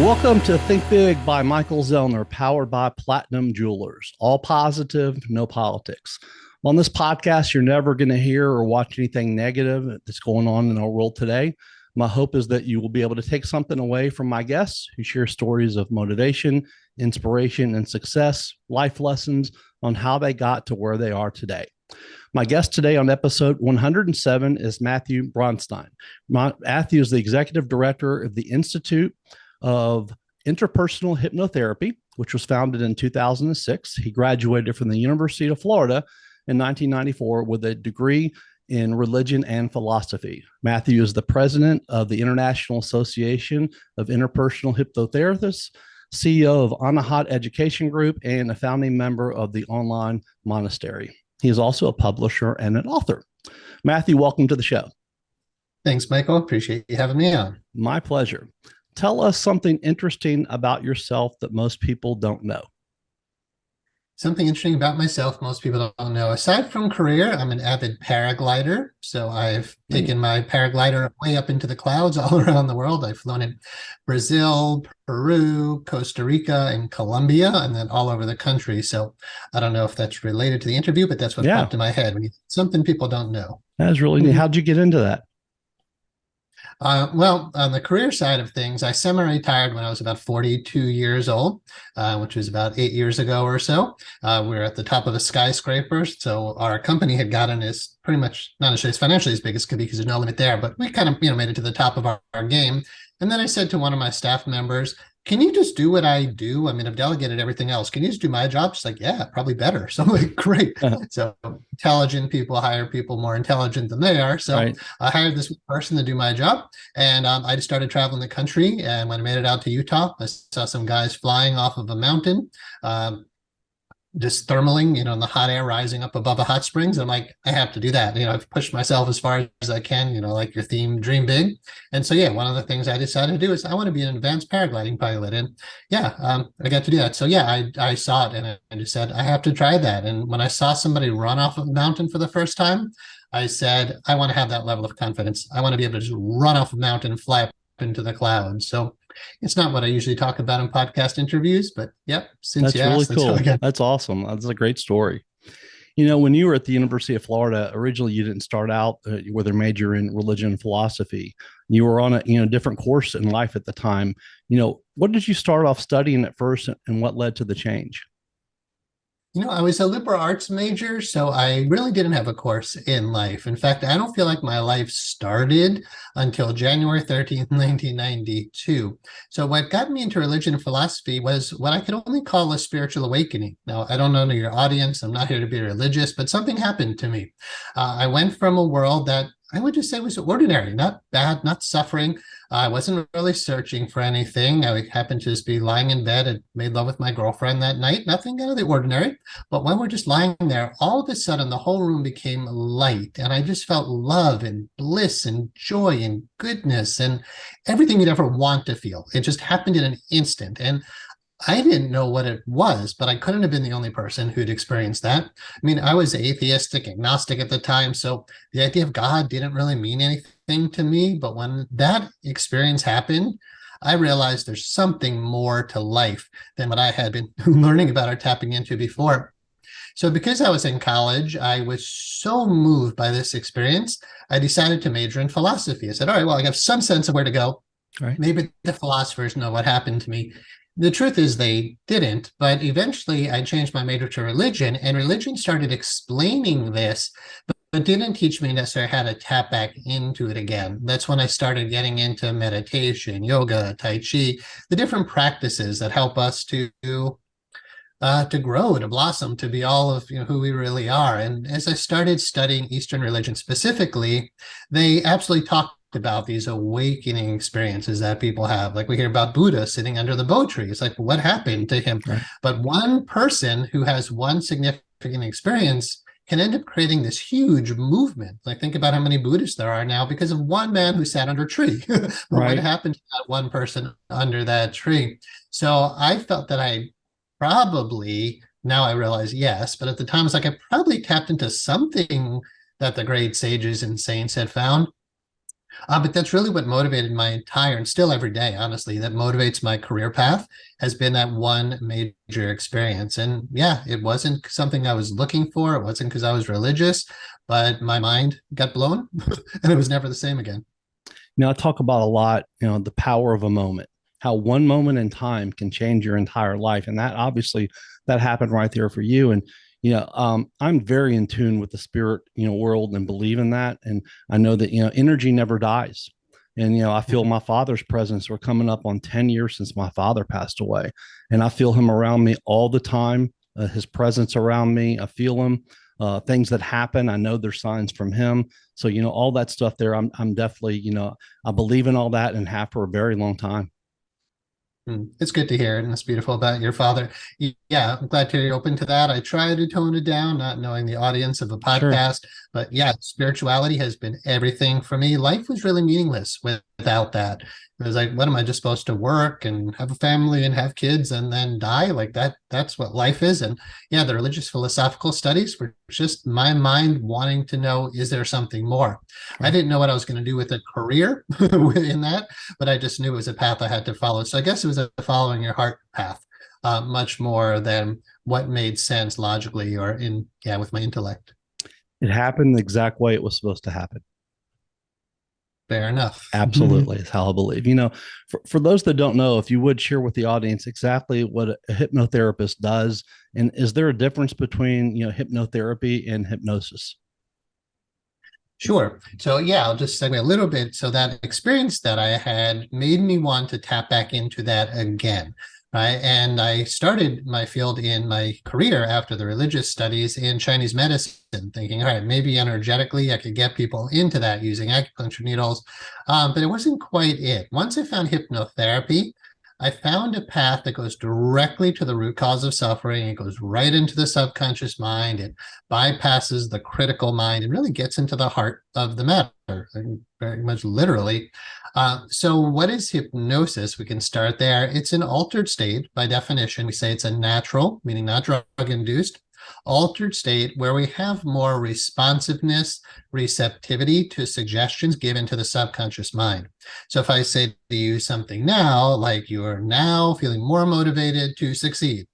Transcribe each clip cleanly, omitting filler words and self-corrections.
Welcome to Think Big by Michael Zellner, powered by Platinum Jewelers. All positive, no politics. On this podcast, you're never going to hear or watch anything negative that's going on in our world today. My hope is that you will be able to take something away from my guests who share stories of motivation, inspiration, and success, life lessons on how they got to where they are today. My guest today on episode 107 is Matthew Brownstein. Matthew is the executive director of the Institute of Interpersonal Hypnotherapy, which was founded in 2006. He graduated from the University of Florida in 1994 with a degree in religion and philosophy. Matthew is the president of the International Association of Interpersonal Hypnotherapists, CEO of Anahat Education Group, and a founding member of the online Monastery. He is also a publisher and an author. Matthew, welcome to the show. Thanks, Michael. Appreciate you having me on. My pleasure. Tell us something interesting about yourself that most people don't know. Something interesting about myself most people don't know. Aside from career, I'm an avid paraglider. So I've taken my paraglider way up into the clouds all around the world. I've flown in Brazil, Peru, Costa Rica, and Colombia, and then all over the country. So I don't know if that's related to the interview, but that's what popped in my head. Something people don't know. That is really neat. How'd you get into that? Well, on the career side of things, I semi-retired when I was about 42 years old, which was about 8 years ago or so. We were at the top of a skyscraper. So our company had gotten as pretty much, not necessarily as financially as big as could be because there's no limit there, but we kind of, made it to the top of our game. And then I said to one of my staff members, can you just do what I do? I mean, I've delegated everything else. Can you just do my job? She's like, yeah, probably better. So I'm like, great. So intelligent people hire people more intelligent than they are. So I hired this person to do my job. And I just started traveling the country. And when I made it out to Utah, I saw some guys flying off of a mountain, just thermaling, in the hot air rising up above a hot springs. I'm like, I have to do that. I've pushed myself as far as I can, like your theme, dream big. And so, one of the things I decided to do is I want to be an advanced paragliding pilot. And I got to do that. So I saw it and I just said, I have to try that. And when I saw somebody run off of a mountain for the first time, I said, I want to have that level of confidence. I want to be able to just run off a mountain and fly up into the clouds. So it's not what I usually talk about in podcast interviews, but since that's really cool. That's awesome. That's a great story. When you were at the University of Florida, originally you didn't start out with a major in religion and philosophy. You were on a different course in life at the time. What did you start off studying at first, and what led to the change? I was a liberal arts major, so I really didn't have a course in life. In fact, I don't feel like my life started until January 13th, 1992. So what got me into religion and philosophy was what I could only call a spiritual awakening. Now, I don't know your audience. I'm not here to be religious, but something happened to me. I went from a world that I would just say was ordinary, not bad, not suffering. I wasn't really searching for anything. I happened to just be lying in bed and made love with my girlfriend that night. Nothing out of the ordinary. But when we're just lying there, all of a sudden the whole room became light. And I just felt love and bliss and joy and goodness and everything you'd ever want to feel. It just happened in an instant. And I didn't know what it was, but I couldn't have been the only person who'd experienced that. I mean, I was atheistic, agnostic at the time, so the idea of God didn't really mean anything to me. But when that experience happened, I realized there's something more to life than what I had been learning about or tapping into before. So because I was in college, I was so moved by this experience, I decided to major in philosophy. I said, all right, well, I have some sense of where to go. Right. Maybe the philosophers know what happened to me. The truth is they didn't, but eventually I changed my major to religion, and religion started explaining this, but didn't teach me necessarily how to tap back into it again. That's when I started getting into meditation, yoga, tai chi, the different practices that help us to grow, to blossom, to be all of who we really are. And as I started studying Eastern religion specifically, they absolutely talked about these awakening experiences that people have. Like we hear about Buddha sitting under the Bo tree. It's like, what happened to him? Right. But one person who has one significant experience can end up creating this huge movement. Like think about how many Buddhists there are now because of one man who sat under a tree. What happened to that one person under that tree? So I felt that I probably, now I realize yes, but at the time it's like I probably tapped into something that the great sages and saints had found. But that's really what motivated my entire, and still every day, honestly, that motivates my career path has been that one major experience. And yeah, it wasn't something I was looking for. It wasn't because I was religious, but my mind got blown and it was never the same again. I talk about a lot, the power of a moment, how one moment in time can change your entire life. And that obviously that happened right there for you. And, I'm very in tune with the spirit, world and believe in that. And I know that, energy never dies. And, I feel my father's presence. We're coming up on 10 years since my father passed away. And I feel him around me all the time, his presence around me. I feel him. Things that happen, I know there's signs from him. So, all that stuff there, I'm definitely, I believe in all that and have for a very long time. It's good to hear, and it's beautiful about your father. Yeah, I'm glad to hear you're open to that. I try to tone it down, not knowing the audience of a Sure. podcast, but yeah, spirituality has been everything for me. Life was really meaningless without that. It was like, what am I just supposed to work and have a family and have kids and then die? Like that's what life is. And yeah, the religious philosophical studies were just my mind wanting to know, is there something more? I Right. didn't know what I was going to do with a career in that, but I just knew it was a path I had to follow. So I guess it was a following your heart path, much more than what made sense logically or with my intellect. It happened the exact way it was supposed to happen. Fair enough. Absolutely, is how I believe. For those that don't know, if you would share with the audience exactly what a hypnotherapist does, and is there a difference between hypnotherapy and hypnosis? Sure. So yeah, I'll just segue a little bit. So that experience that I had made me want to tap back into that again. Right. And I started my field in my career after the religious studies in Chinese medicine, thinking, all right, maybe energetically I could get people into that using acupuncture needles. But it wasn't quite it. Once I found hypnotherapy, I found a path that goes directly to the root cause of suffering. It goes right into the subconscious mind. It bypasses the critical mind and really gets into the heart of the matter, very much literally. So, what is hypnosis? We can start there. It's an altered state. By definition, we say it's a natural, meaning not drug induced, altered state where we have more responsiveness, receptivity to suggestions given to the subconscious mind. So if I say to you something now, like you are now feeling more motivated to succeed,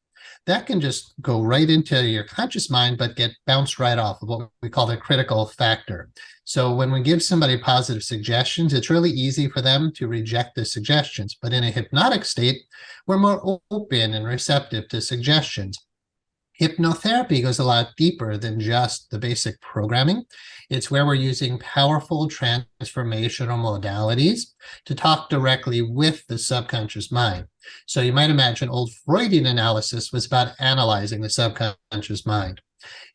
that can just go right into your conscious mind, but get bounced right off of what we call the critical factor. So when we give somebody positive suggestions, it's really easy for them to reject the suggestions. But in a hypnotic state, we're more open and receptive to suggestions. Hypnotherapy goes a lot deeper than just the basic programming. It's where we're using powerful transformational modalities to talk directly with the subconscious mind. So you might imagine old Freudian analysis was about analyzing the subconscious mind.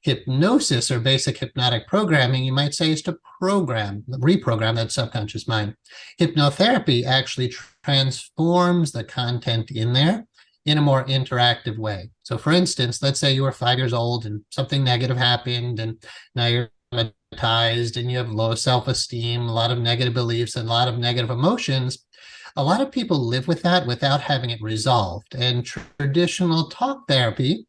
Hypnosis or basic hypnotic programming, you might say, is to reprogram that subconscious mind. Hypnotherapy actually transforms the content in there in a more interactive way. So for instance, let's say you were 5 years old and something negative happened and now you're traumatized and you have low self-esteem, a lot of negative beliefs and a lot of negative emotions. A lot of people live with that without having it resolved. And traditional talk therapy,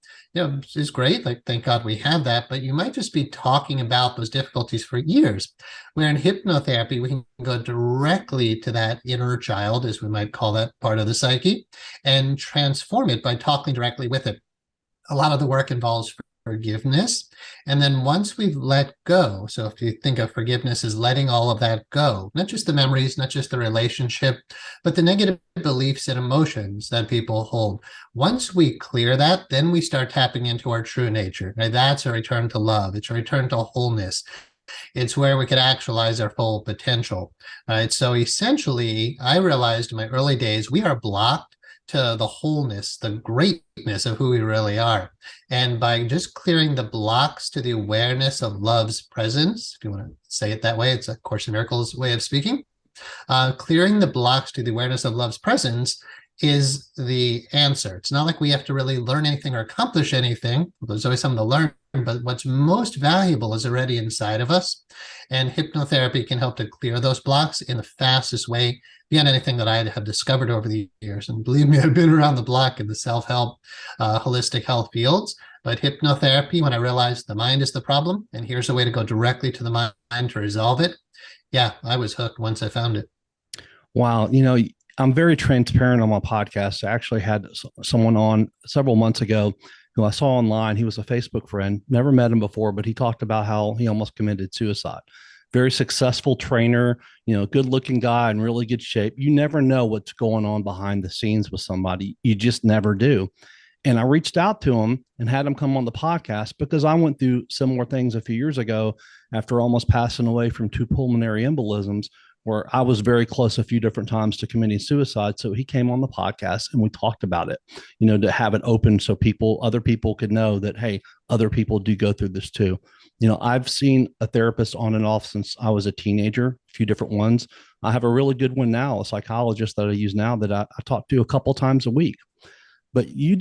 is great. Like, thank God we have that, but you might just be talking about those difficulties for years. Where in hypnotherapy, we can go directly to that inner child, as we might call that part of the psyche, and transform it by talking directly with it. A lot of the work involves forgiveness. And then once we've let go, so if you think of forgiveness as letting all of that go, not just the memories, not just the relationship, but the negative beliefs and emotions that people hold. Once we clear that, then we start tapping into our true nature. Right? That's a return to love. It's a return to wholeness. It's where we could actualize our full potential. Right? So essentially, I realized in my early days, we are blocked to the wholeness, the greatness of who we really are. And by just clearing the blocks to the awareness of love's presence, if you want to say it that way, it's a Course in Miracles way of speaking, clearing the blocks to the awareness of love's presence is the answer. It's not like we have to really learn anything or accomplish anything. There's always something to learn, but what's most valuable is already inside of us. And hypnotherapy can help to clear those blocks in the fastest way beyond anything that I have discovered over the years. And believe me, I've been around the block in the self-help, holistic health fields. But hypnotherapy, when I realized the mind is the problem, and here's a way to go directly to the mind to resolve it, yeah, I was hooked once I found it. Wow. I'm very transparent on my podcast. I actually had someone on several months ago who I saw online. He was a Facebook friend, never met him before, but he talked about how he almost committed suicide. Very successful trainer, good looking guy in really good shape. You never know what's going on behind the scenes with somebody. You just never do. And I reached out to him and had him come on the podcast because I went through similar things a few years ago after almost passing away from 2 pulmonary embolisms, where I was very close a few different times to committing suicide. So he came on the podcast and we talked about it, to have it open so other people could know that, hey, other people do go through this too. I've seen a therapist on and off since I was a teenager, a few different ones. I have a really good one now, a psychologist that I use now that I talk to a couple times a week. But you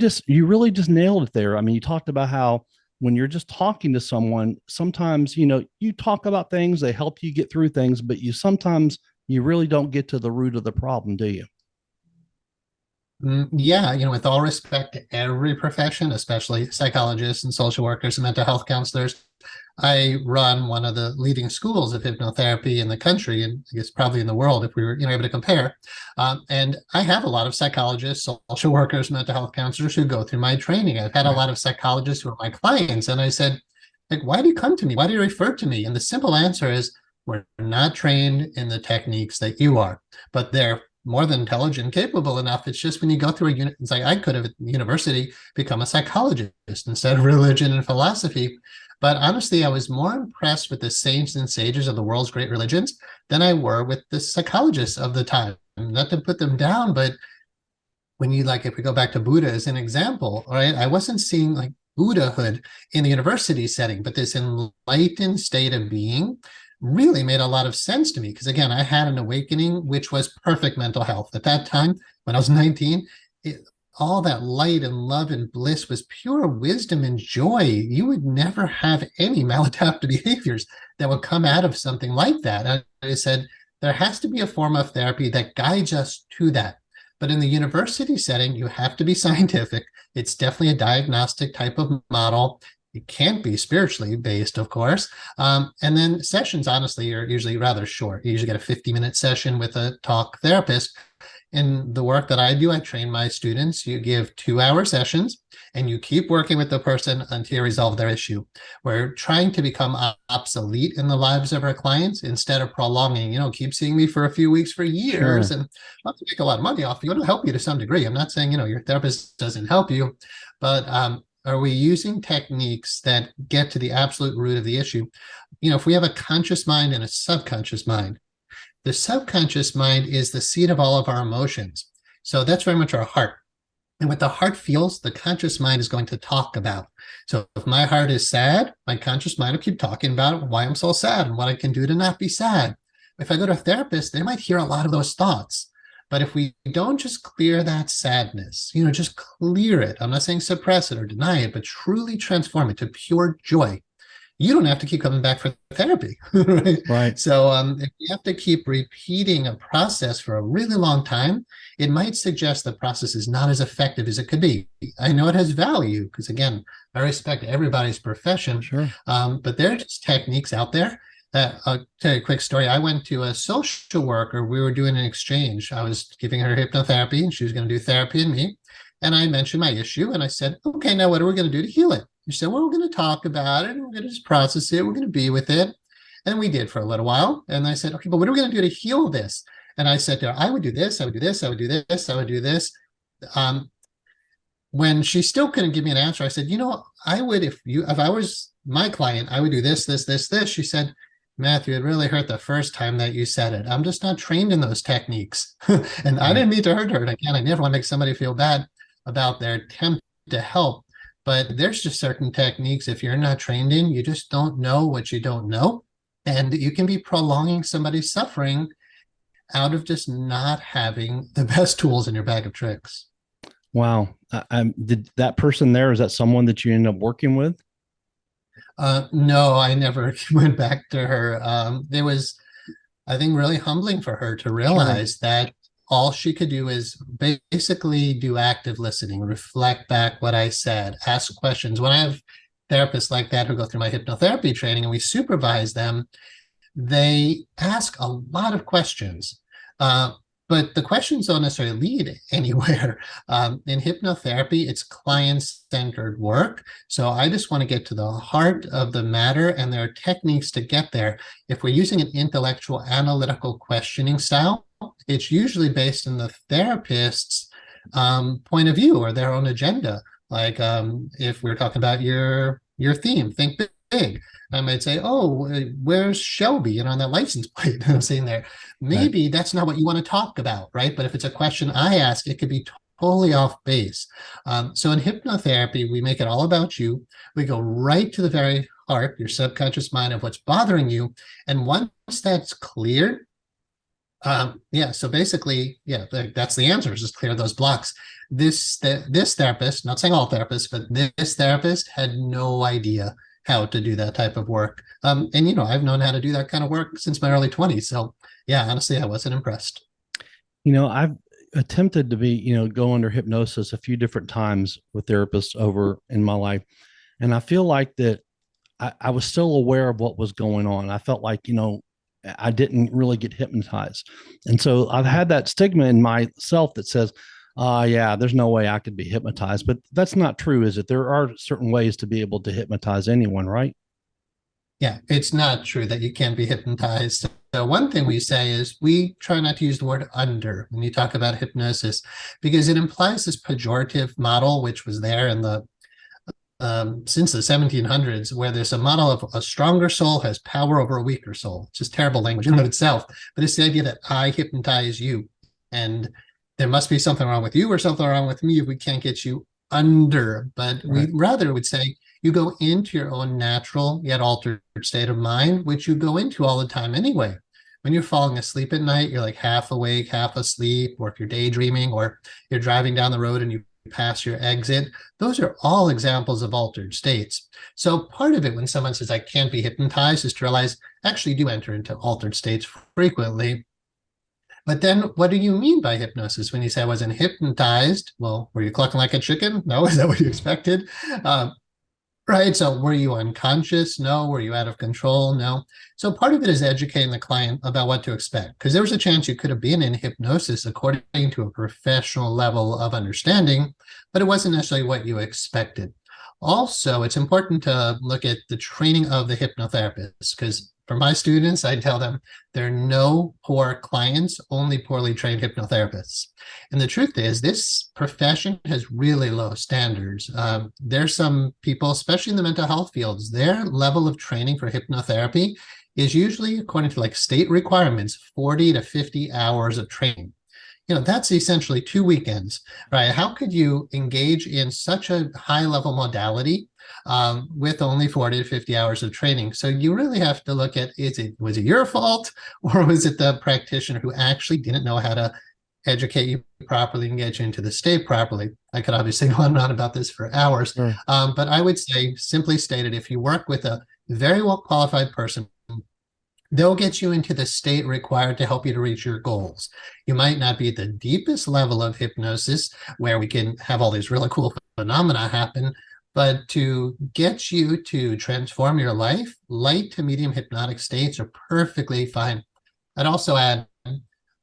really just nailed it there. I mean, you talked about how when you're just talking to someone, sometimes, you talk about things, they help you get through things, but sometimes you really don't get to the root of the problem, do you? Yeah, with all respect to every profession, especially psychologists and social workers and mental health counselors, I run one of the leading schools of hypnotherapy in the country, and I guess probably in the world if we were able to compare. And I have a lot of psychologists, social workers, mental health counselors who go through my training. I've had a lot of psychologists who are my clients, and I said, like, why do you come to me? Why do you refer to me? And the simple answer is, we're not trained in the techniques that you are, but they're more than intelligent, capable enough. It's just when you go through a unit, it's like I could have at university become a psychologist instead of religion and philosophy. But honestly, I was more impressed with the saints and sages of the world's great religions than I were with the psychologists of the time. Not to put them down, but when if we go back to Buddha as an example, right, I wasn't seeing like Buddhahood in the university setting, but this enlightened state of being really made a lot of sense to me. Because again, I had an awakening, which was perfect mental health. At that time, when I was 19, all that light and love and bliss was pure wisdom and joy. You would never have any maladaptive behaviors that would come out of something like that. And I said, there has to be a form of therapy that guides us to that. But in the university setting, you have to be scientific. It's definitely a diagnostic type of model. It can't be spiritually based, of course. And then sessions, honestly, are usually rather short. You usually get a 50-minute session with a talk therapist. In the work that I do, I train my students. You give 2-hour sessions and you keep working with the person until you resolve their issue. We're trying to become obsolete in the lives of our clients instead of prolonging, keep seeing me for a few weeks, for years, Sure. and not to make a lot of money off you. It'll help you to some degree. I'm not saying, your therapist doesn't help you, but are we using techniques that get to the absolute root of the issue? If we have a conscious mind and a subconscious mind, the subconscious mind is the seat of all of our emotions. So that's very much our heart. And what the heart feels, the conscious mind is going to talk about. So if my heart is sad, my conscious mind will keep talking about why I'm so sad and what I can do to not be sad. If I go to a therapist, they might hear a lot of those thoughts. But if we don't just clear that sadness, just clear it, I'm not saying suppress it or deny it, but truly transform it to pure joy, you don't have to keep coming back for therapy, right? Right. So if you have to keep repeating a process for a really long time, it might suggest the process is not as effective as it could be. I know it has value because, again, I respect everybody's profession, Sure. but there are just techniques out there. I'll tell you a quick story. I went to a social worker. We were doing an exchange. I was giving her hypnotherapy and she was going to do therapy in me. And I mentioned my issue and I said, okay, now what are we going to do to heal it? She said, well, we're going to talk about it and we're going to just process it. We're going to be with it. And we did for a little while. And I said, okay, but what are we going to do to heal this? And I said to her, I would do this, I would do this, I would do this, I would do this. When she still couldn't give me an answer, I said, I would, if I was my client, I would do this, this, this, this. She said, Matthew, it really hurt the first time that you said it. I'm just not trained in those techniques. And I didn't mean to hurt her. And again, I never want to make somebody feel bad about their attempt to help. But there's just certain techniques, if you're not trained in, you just don't know what you don't know. And you can be prolonging somebody's suffering out of just not having the best tools in your bag of tricks. Wow. Did that person there, is that someone that you ended up working with? No, I never went back to her. It was, I think, really humbling for her to realize that all she could do is basically do active listening, reflect back what I said, ask questions. When I have therapists like that who go through my hypnotherapy training and we supervise them, they ask a lot of questions. But the questions don't necessarily lead anywhere. In hypnotherapy, it's client-centered work. So I just want to get to the heart of the matter, and there are techniques to get there. If we're using an intellectual, analytical questioning style, it's usually based on the therapist's point of view or their own agenda. Like if we're talking about your theme, think big. I might say, oh, where's Shelby? On that license plate I'm seeing there. Maybe that's not what you want to talk about, right? But if it's a question I ask, it could be totally off base. So in hypnotherapy, we make it all about you. We go right to the very heart, your subconscious mind, of what's bothering you. And once that's cleared, so basically, that's the answer, is just clear those blocks. This therapist, not saying all therapists, but this therapist had no idea how to do that type of work. And I've known how to do that kind of work since my early 20s. So yeah, honestly, I wasn't impressed. I've attempted to go under hypnosis a few different times with therapists over in my life. And I feel like that I was still aware of what was going on. I felt like, I didn't really get hypnotized. And so I've had that stigma in myself that says, yeah, there's no way I could be hypnotized. But that's not true, is it? There are certain ways to be able to hypnotize anyone, right? Yeah, it's not true that you can't be hypnotized. So one thing we say is we try not to use the word under when you talk about hypnosis, because it implies this pejorative model, which was there in the since the 1700s, where there's a model of a stronger soul has power over a weaker soul. It's just terrible language in and of itself. But it's the idea that I hypnotize you, and there must be something wrong with you or something wrong with me if we can't get you under. But we rather would say you go into your own natural yet altered state of mind, which you go into all the time anyway. When you're falling asleep at night, you're like half awake, half asleep, or if you're daydreaming, or you're driving down the road and you pass your exit. Those are all examples of altered states. So part of it, when someone says I can't be hypnotized, is to realize actually do enter into altered states frequently. But then what do you mean by hypnosis? When you say I wasn't hypnotized, well, were you clucking like a chicken? No, is that what you expected? Right. So were you unconscious? No. Were you out of control? No. So part of it is educating the client about what to expect, because there was a chance you could have been in hypnosis according to a professional level of understanding, but it wasn't necessarily what you expected. Also, it's important to look at the training of the hypnotherapists, because for my students, I tell them there are no poor clients, only poorly trained hypnotherapists. And the truth is, this profession has really low standards. There's some people, especially in the mental health fields, their level of training for hypnotherapy is usually, according to like state requirements, 40 to 50 hours of training. That's essentially 2 weekends, right? How could you engage in such a high level modality with only 40 to 50 hours of training? So you really have to look at, was it your fault, or was it the practitioner who actually didn't know how to educate you properly and get you into the state properly? I could obviously go on and on about this for hours, but I would say, simply stated, if you work with a very well qualified person, they'll get you into the state required to help you to reach your goals. You might not be at the deepest level of hypnosis where we can have all these really cool phenomena happen, but to get you to transform your life, light to medium hypnotic states are perfectly fine. I'd also add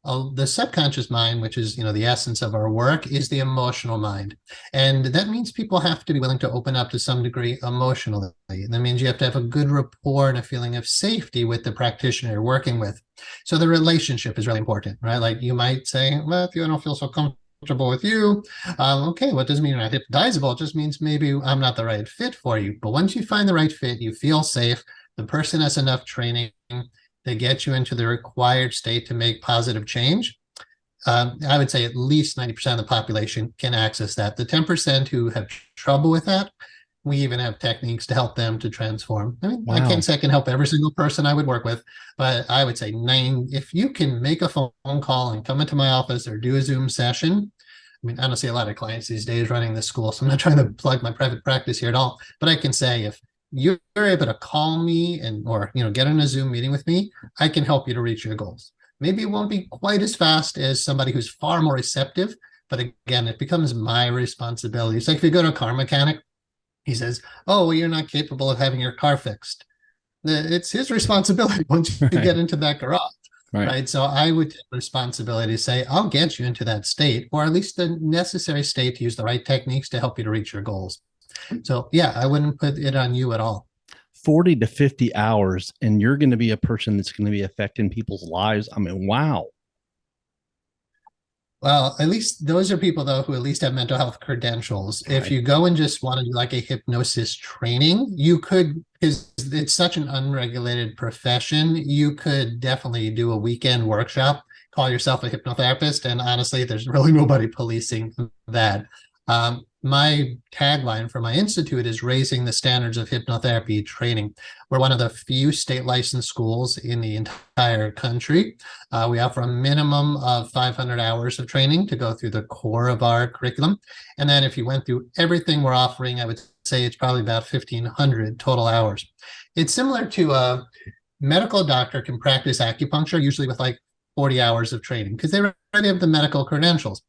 the subconscious mind, which is, the essence of our work, is the emotional mind. And that means people have to be willing to open up to some degree emotionally. That means you have to have a good rapport and a feeling of safety with the practitioner you're working with. So the relationship is really important, right? Like you might say, well, if I don't feel so comfortable with you, okay, what doesn't mean you're not hypnotizable. It just means maybe I'm not the right fit for you. But once you find the right fit, you feel safe, the person has enough training, they get you into the required state to make positive change. I would say at least 90% of the population can access that. The 10% who have trouble with that, we even have techniques to help them to transform. I mean, I can't say I can help every single person I would work with, but I would say if you can make a phone call and come into my office or do a Zoom session. I mean, I don't see a lot of clients these days running this school, so I'm not trying to plug my private practice here at all, but I can say if you're able to call me or get in a Zoom meeting with me, I can help you to reach your goals. Maybe it won't be quite as fast as somebody who's far more receptive, but again, it becomes my responsibility. It's like if you go to a car mechanic, he says, oh, well, you're not capable of having your car fixed. it's his responsibility once you Right. get into that garage. Right. Right. So I would take responsibility to say, I'll get you into that state, or at least the necessary state to use the right techniques to help you to reach your goals. So yeah, I wouldn't put it on you at all. 40 to 50 hours, and you're going to be a person that's going to be affecting people's lives. I mean, wow. Well, at least those are people though who at least have mental health credentials. If Right. you go and just want to do like a hypnosis training, you could, because it's such an unregulated profession, you could definitely do a weekend workshop, call yourself a hypnotherapist, and honestly, there's really nobody policing that. My tagline for my institute is raising the standards of hypnotherapy training. We're one of the few state licensed schools in the entire country. We offer a minimum of 500 hours of training to go through the core of our curriculum. And then if you went through everything we're offering, I would say it's probably about 1,500 total hours. It's similar to a medical doctor can practice acupuncture, usually with like 40 hours of training, because they already have the medical credentials.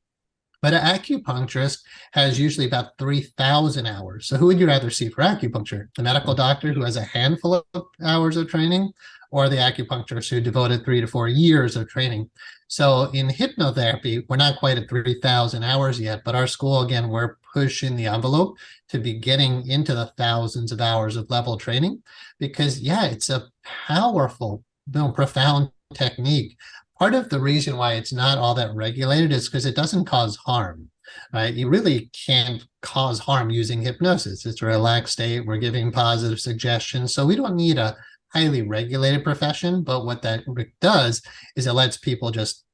But an acupuncturist has usually about 3,000 hours. So who would you rather see for acupuncture? The medical doctor who has a handful of hours of training, or the acupuncturist who devoted 3 to 4 years of training? So in hypnotherapy, we're not quite at 3,000 hours yet, but our school, again, we're pushing the envelope to be getting into the thousands of hours of level training because, yeah, it's a powerful, profound technique. Part of the reason why it's not all that regulated is because it doesn't cause harm, right? You really can't cause harm using hypnosis. It's a relaxed state. We're giving positive suggestions. So we don't need a highly regulated profession. But what that does is it lets people just,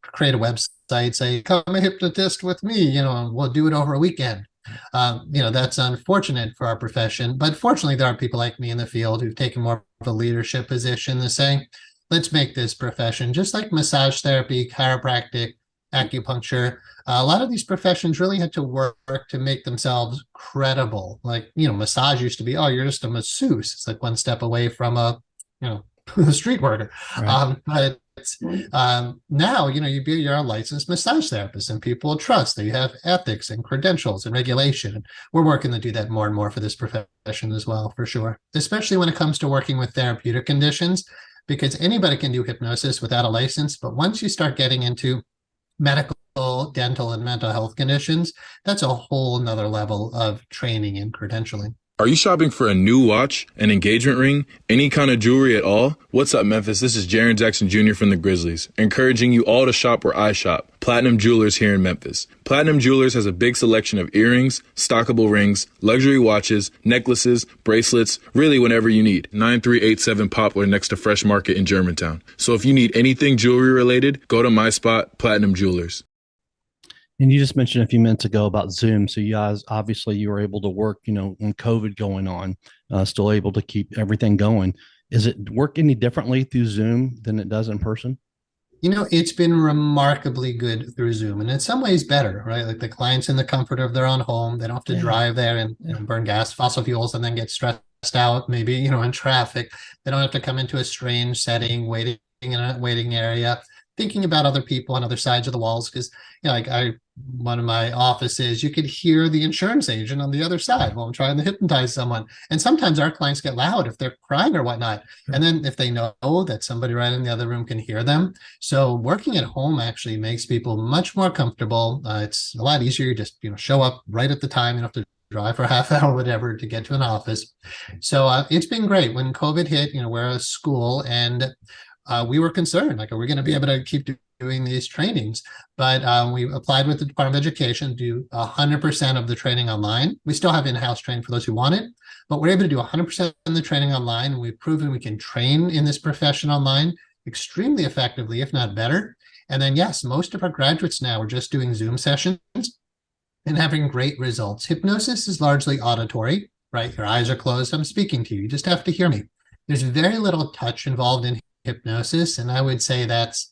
create a website, say, come a hypnotist with me, and we'll do it over a weekend. That's unfortunate for our profession. But fortunately, there are people like me in the field who've taken more of a leadership position to say, let's make this profession just like massage therapy, chiropractic, acupuncture. A lot of these professions really had to work to make themselves credible. Like, massage used to be, oh, you're just a masseuse. It's like one step away from a street worker. Right. But now, you're a licensed massage therapist and people will trust that you have ethics and credentials and regulation. And we're working to do that more and more for this profession as well, for sure, especially when it comes to working with therapeutic conditions because anybody can do hypnosis without a license. But once you start getting into medical, dental, and mental health conditions, that's a whole nother level of training and credentialing. Are you shopping for a new watch, an engagement ring, any kind of jewelry at all? What's up, Memphis? This is Jaren Jackson Jr. from the Grizzlies, encouraging you all to shop where I shop, Platinum Jewelers here in Memphis. Platinum Jewelers has a big selection of earrings, stockable rings, luxury watches, necklaces, bracelets, really whenever you need. 9387 Poplar next to Fresh Market in Germantown. So if you need anything jewelry related, go to my spot, Platinum Jewelers. And you just mentioned a few minutes ago about Zoom. So you guys, obviously you were able to work, when COVID going on, still able to keep everything going. Is it work any differently through Zoom than it does in person? It's been remarkably good through Zoom and in some ways better, right? Like the clients in the comfort of their own home, they don't have to drive there and burn gas, fossil fuels, and then get stressed out, maybe, in traffic. They don't have to come into a strange setting, waiting in a waiting area, thinking about other people on other sides of the walls. Because, one of my offices, you could hear the insurance agent on the other side while I'm trying to hypnotize someone. And sometimes our clients get loud if they're crying or whatnot. Sure. And then if they know that somebody right in the other room can hear them. So working at home actually makes people much more comfortable. It's a lot easier. You just, show up right at the time. You don't have to drive for a half hour, whatever, to get to an office. So it's been great. When COVID hit, we're a school and we were concerned, like, are we going to be able to keep doing these trainings? But we applied with the Department of Education to do 100% of the training online. We still have in-house training for those who want it, but we're able to do 100% of the training online. We've proven we can train in this profession online extremely effectively, if not better. And then, yes, most of our graduates now are just doing Zoom sessions and having great results. Hypnosis is largely auditory, right? Your eyes are closed. I'm speaking to you. You just have to hear me. There's very little touch involved in hypnosis, and I would say that's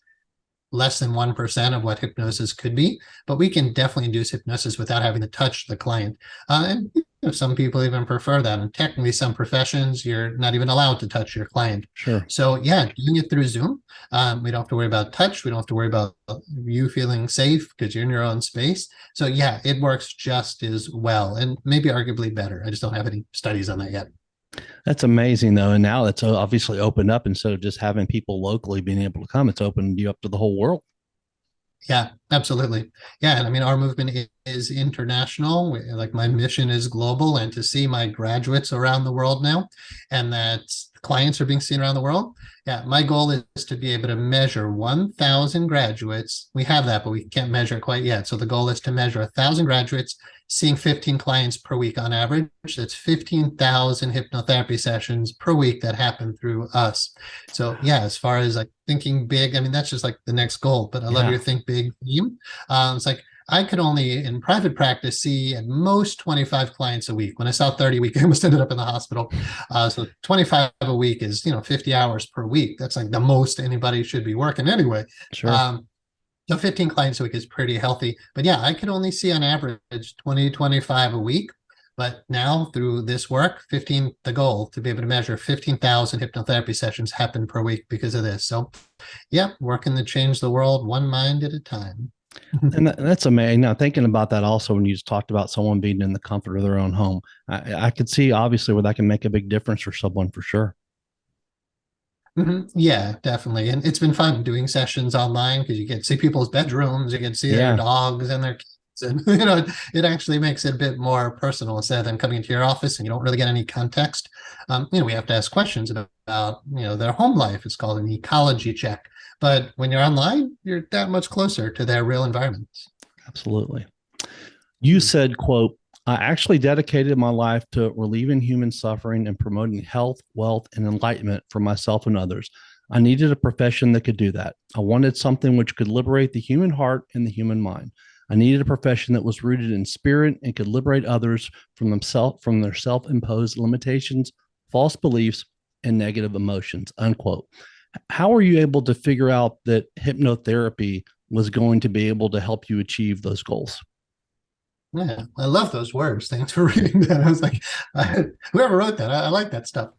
less than 1% of what hypnosis could be, but we can definitely induce hypnosis without having to touch the client. And some people even prefer that. And technically, some professions, you're not even allowed to touch your client. Sure. So yeah, doing it through Zoom, we don't have to worry about touch. We don't have to worry about you feeling safe because you're in your own space. So yeah, it works just as well and maybe arguably better. I just don't have any studies on that yet. That's amazing, though. And now it's obviously opened up instead of just having people locally being able to come, it's opened you up to the whole world. Yeah, absolutely. Yeah, and I mean, our movement is international. Like my mission is global, and to see my graduates around the world now, and that clients are being seen around the world. Yeah, my goal is to be able to measure 1,000 graduates. We have that, but we can't measure it quite yet. So the goal is to measure 1,000 graduates, seeing 15 clients per week on average. That's 15,000 hypnotherapy sessions per week that happen through us. So yeah, as far as like thinking big, I mean, that's just like the next goal, but I love Yeah. your think big theme. It's like, I could only in private practice see at most 25 clients a week. When I saw 30 a week, I almost ended up in the hospital. So 25 a week is, 50 hours per week. That's like the most anybody should be working anyway. Sure. So 15 clients a week is pretty healthy. But yeah, I could only see on average 20, 25 a week. But now through this work, 15, the goal to be able to measure 15,000 hypnotherapy sessions happen per week because of this. So yeah, working to change the world one mind at a time. And that's amazing. Now, thinking about that also, when you just talked about someone being in the comfort of their own home, I could see obviously where that can make a big difference for someone for sure. Yeah, definitely. And it's been fun doing sessions online because you get to see people's bedrooms, you get to see their Yeah. dogs and their kids. And, it actually makes it a bit more personal instead of them coming into your office and you don't really get any context. We have to ask questions about, their home life. It's called an ecology check. But when you're online, you're that much closer to their real environment. Absolutely. You said, quote, I actually dedicated my life to relieving human suffering and promoting health, wealth, and enlightenment for myself and others. I needed a profession that could do that. I wanted something which could liberate the human heart and the human mind. I needed a profession that was rooted in spirit and could liberate others from their self-imposed limitations, false beliefs, and negative emotions, unquote. How were you able to figure out that hypnotherapy was going to be able to help you achieve those goals? Yeah, I love those words. Thanks for reading that. I was like, whoever wrote that, I like that stuff.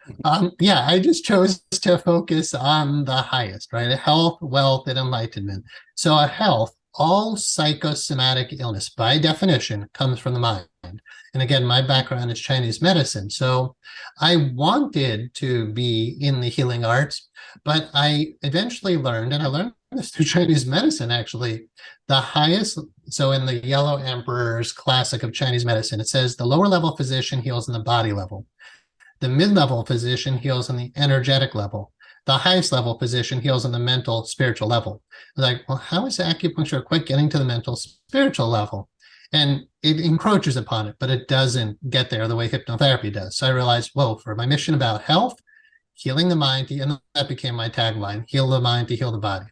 Yeah, I just chose to focus on the highest, right? Health, wealth, and enlightenment. So a health, all psychosomatic illness by definition comes from the mind. And again, my background is Chinese medicine. So I wanted to be in the healing arts, but I eventually learned, and I learned this through Chinese medicine actually, the highest. So in the Yellow Emperor's classic of Chinese medicine, it says the lower level physician heals in the body level. The mid-level physician heals on the energetic level. The highest level physician heals on the mental, spiritual level. Like, well, how is acupuncture quite getting to the mental, spiritual level? And it encroaches upon it, but it doesn't get there the way hypnotherapy does. So I realized, whoa, for my mission about health, healing the mind, and that became my tagline, heal the mind to heal the body.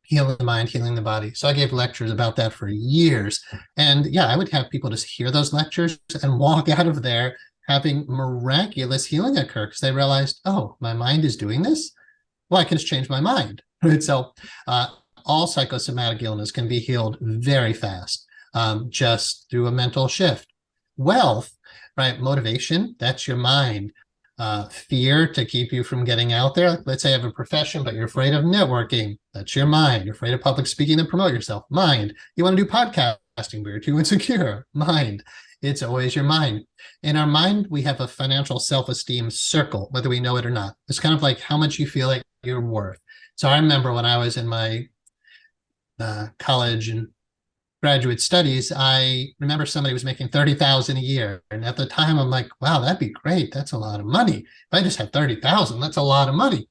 Heal the mind, healing the body. So I gave lectures about that for years. And yeah, I would have people just hear those lectures and walk out of there having miraculous healing occur because they realized, oh, my mind is doing this. Well, I can just change my mind. Right. So all psychosomatic illness can be healed very fast just through a mental shift. Wealth, right? Motivation, that's your mind. Fear to keep you from getting out there. Let's say you have a profession, but you're afraid of networking. That's your mind. You're afraid of public speaking to promote yourself. Mind. You want to do podcasting, but you're too insecure. Mind. It's always your mind. In our mind, we have a financial self-esteem circle, whether we know it or not. It's kind of like how much you feel like you're worth. So I remember when I was in my college and graduate studies, I remember somebody was making $30,000 a year. And at the time, I'm like, wow, that'd be great. That's a lot of money. If I just had 30,000, that's a lot of money.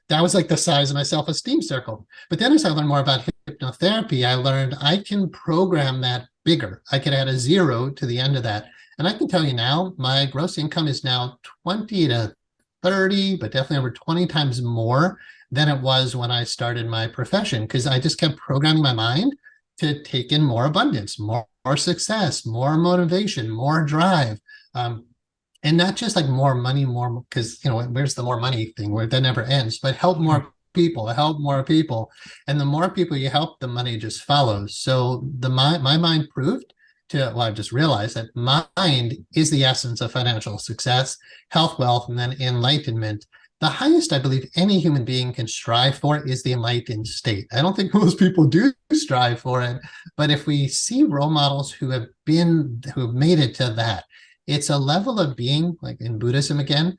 That was like the size of my self-esteem circle. But then as I learned more about hypnotherapy, I learned I can program that bigger. I could add a zero to the end of that. And I can tell you now, my gross income is now 20 to 30, but definitely over 20 times more than it was when I started my profession, because I just kept programming my mind to take in more abundance, more success, more motivation, more drive. And not just like more money, more, because, where's the more money thing where that never ends, but help more people. And the more people you help, the money just follows. So my mind proved I've just realized that mind is the essence of financial success, health, wealth, and then enlightenment. The highest I believe any human being can strive for is the enlightened state. I don't think most people do strive for it, but if we see role models who have made it to that, it's a level of being, like in Buddhism again,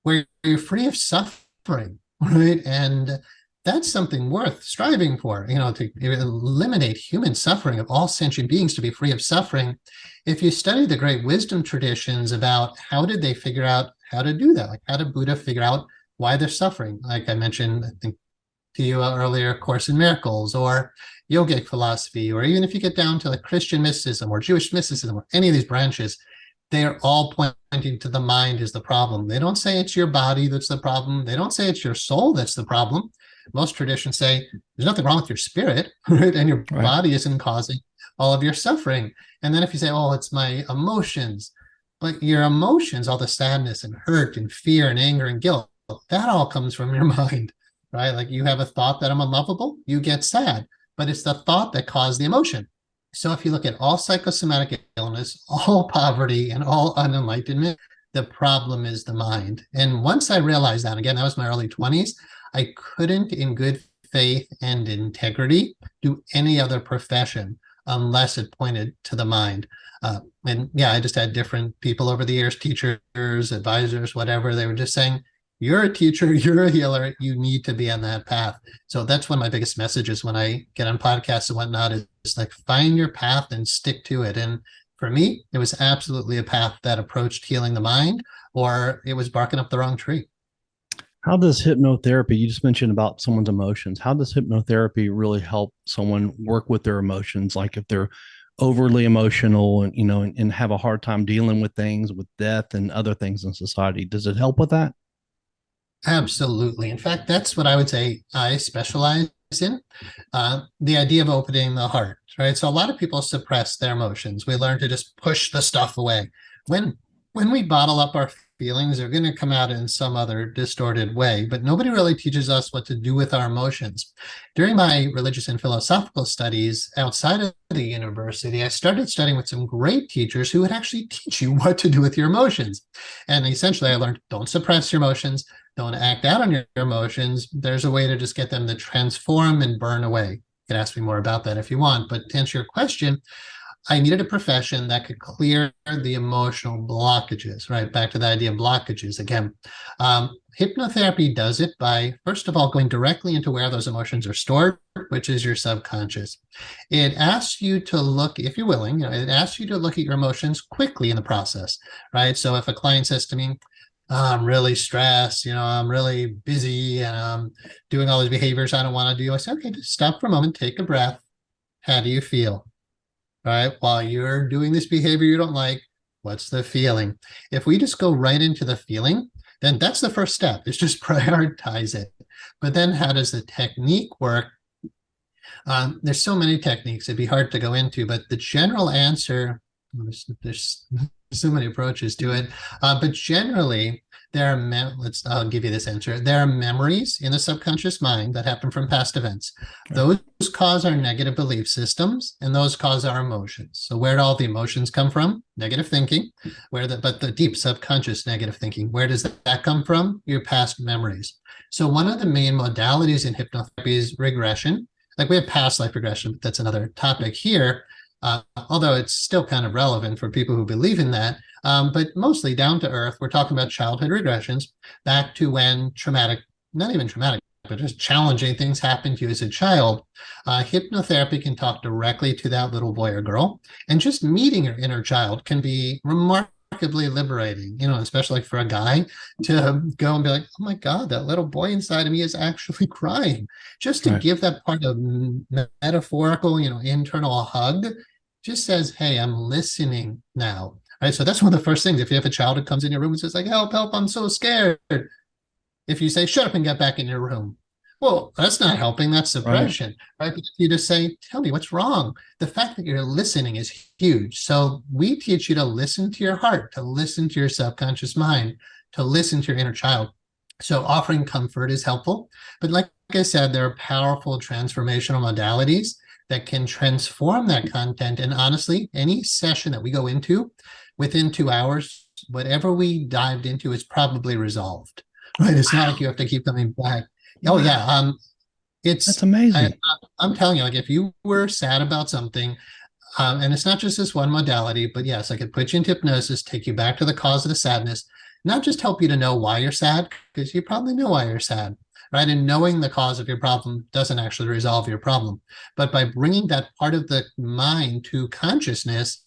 where you're free of suffering, right? And that's something worth striving for, to eliminate human suffering of all sentient beings, to be free of suffering. If you study the great wisdom traditions about how did they figure out how to do that, like how did Buddha figure out why they're suffering? Like I mentioned, I think to you earlier, Course in Miracles, or yogic philosophy, or even if you get down to like Christian mysticism or Jewish mysticism or any of these branches, they are all pointing to the mind as the problem. They don't say it's your body that's the problem. They don't say it's your soul that's the problem. Most traditions say there's nothing wrong with your spirit, right? And your body isn't causing all of your suffering. And then if you say, oh, it's my emotions, but your emotions, all the sadness and hurt and fear and anger and guilt, that all comes from your mind, right? Like you have a thought that I'm unlovable, you get sad, but it's the thought that caused the emotion. So if you look at all psychosomatic illness, all poverty, and all unenlightenment, the problem is the mind. And once I realized that, again, that was my early 20s, I couldn't, in good faith and integrity, do any other profession unless it pointed to the mind. And yeah, I just had different people over the years, teachers, advisors, whatever. They were just saying, you're a teacher, you're a healer, you need to be on that path. So that's one of my biggest messages when I get on podcasts and whatnot, is like find your path and stick to it. And for me, it was absolutely a path that approached healing the mind, or it was barking up the wrong tree. How does hypnotherapy, you just mentioned about someone's emotions, how does hypnotherapy really help someone work with their emotions? Like if they're overly emotional and, and have a hard time dealing with things, with death and other things in society, does it help with that? Absolutely. In fact, that's what I would say I specialize in, the idea of opening the heart, right? So a lot of people suppress their emotions. We learn to just push the stuff away. When we bottle up our feelings, they're going to come out in some other distorted way, but nobody really teaches us what to do with our emotions. During my religious and philosophical studies outside of the university, I started studying with some great teachers who would actually teach you what to do with your emotions. And essentially, I learned, don't suppress your emotions. Don't act out on your emotions. There's a way to just get them to transform and burn away. You can ask me more about that if you want. But to answer your question, I needed a profession that could clear the emotional blockages, right? Back to the idea of blockages again. Hypnotherapy does it by, first of all, going directly into where those emotions are stored, which is your subconscious. It asks you to look, if you're willing, it asks you to look at your emotions quickly in the process, right? So if a client says to me, I'm really stressed, I'm really busy and I'm doing all these behaviors I don't want to do, I say, okay, just stop for a moment, take a breath. How do you feel? All right, while you're doing this behavior you don't like, what's the feeling? If we just go right into the feeling, then that's the first step, is just prioritize it. But then how does the technique work? There's so many techniques, it'd be hard to go into, but the general answer, there's so many approaches to it, but generally there are I'll give you this answer. There are memories in the subconscious mind that happen from past events. Those cause our negative belief systems, and those cause our emotions. So where do all the emotions come from? Negative thinking. But the deep subconscious negative thinking, where does that come from? Your past memories. So one of the main modalities in hypnotherapy is regression. Like we have past life regression, but that's another topic here. Although it's still kind of relevant for people who believe in that, but mostly down to earth, we're talking about childhood regressions back to when not even traumatic, but just challenging things happened to you as a child. Hypnotherapy can talk directly to that little boy or girl, and just meeting your inner child can be remarkably liberating, especially for a guy to go and be like, oh my God, that little boy inside of me is actually crying. Just to give that part of metaphorical, internal hug, just says, hey, I'm listening now. Right. So that's one of the first things. If you have a child who comes in your room and says, like, help, I'm so scared. If you say, shut up and get back in your room. Well, that's not helping. That's suppression. Right. But if you just say, tell me what's wrong. The fact that you're listening is huge. So we teach you to listen to your heart, to listen to your subconscious mind, to listen to your inner child. So offering comfort is helpful. But like I said, there are powerful transformational modalities that can transform that content. And honestly, any session that we go into within 2 hours, whatever we dived into is probably resolved, right? It's not like you have to keep coming back. Oh yeah. That's amazing. I'm telling you, like if you were sad about something, and it's not just this one modality, but yes, I could put you into hypnosis, take you back to the cause of the sadness. not just help you to know why you're sad, because you probably know why you're sad, right? And knowing the cause of your problem doesn't actually resolve your problem. But by bringing that part of the mind to consciousness,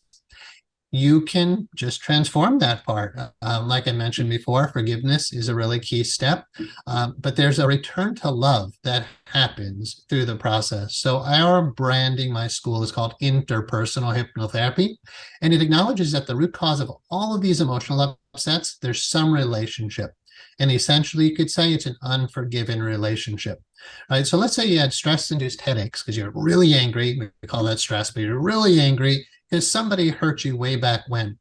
you can just transform that part. Like I mentioned before, forgiveness is a really key step, but there's a return to love that happens through the process. So our branding, my school, is called Interpersonal Hypnotherapy, and it acknowledges that the root cause of all of these emotional upsets, there's some relationship. And essentially, you could say it's an unforgiven relationship. Right. So let's say you had stress-induced headaches because you're really angry. We call that stress, but you're really angry because somebody hurt you way back when.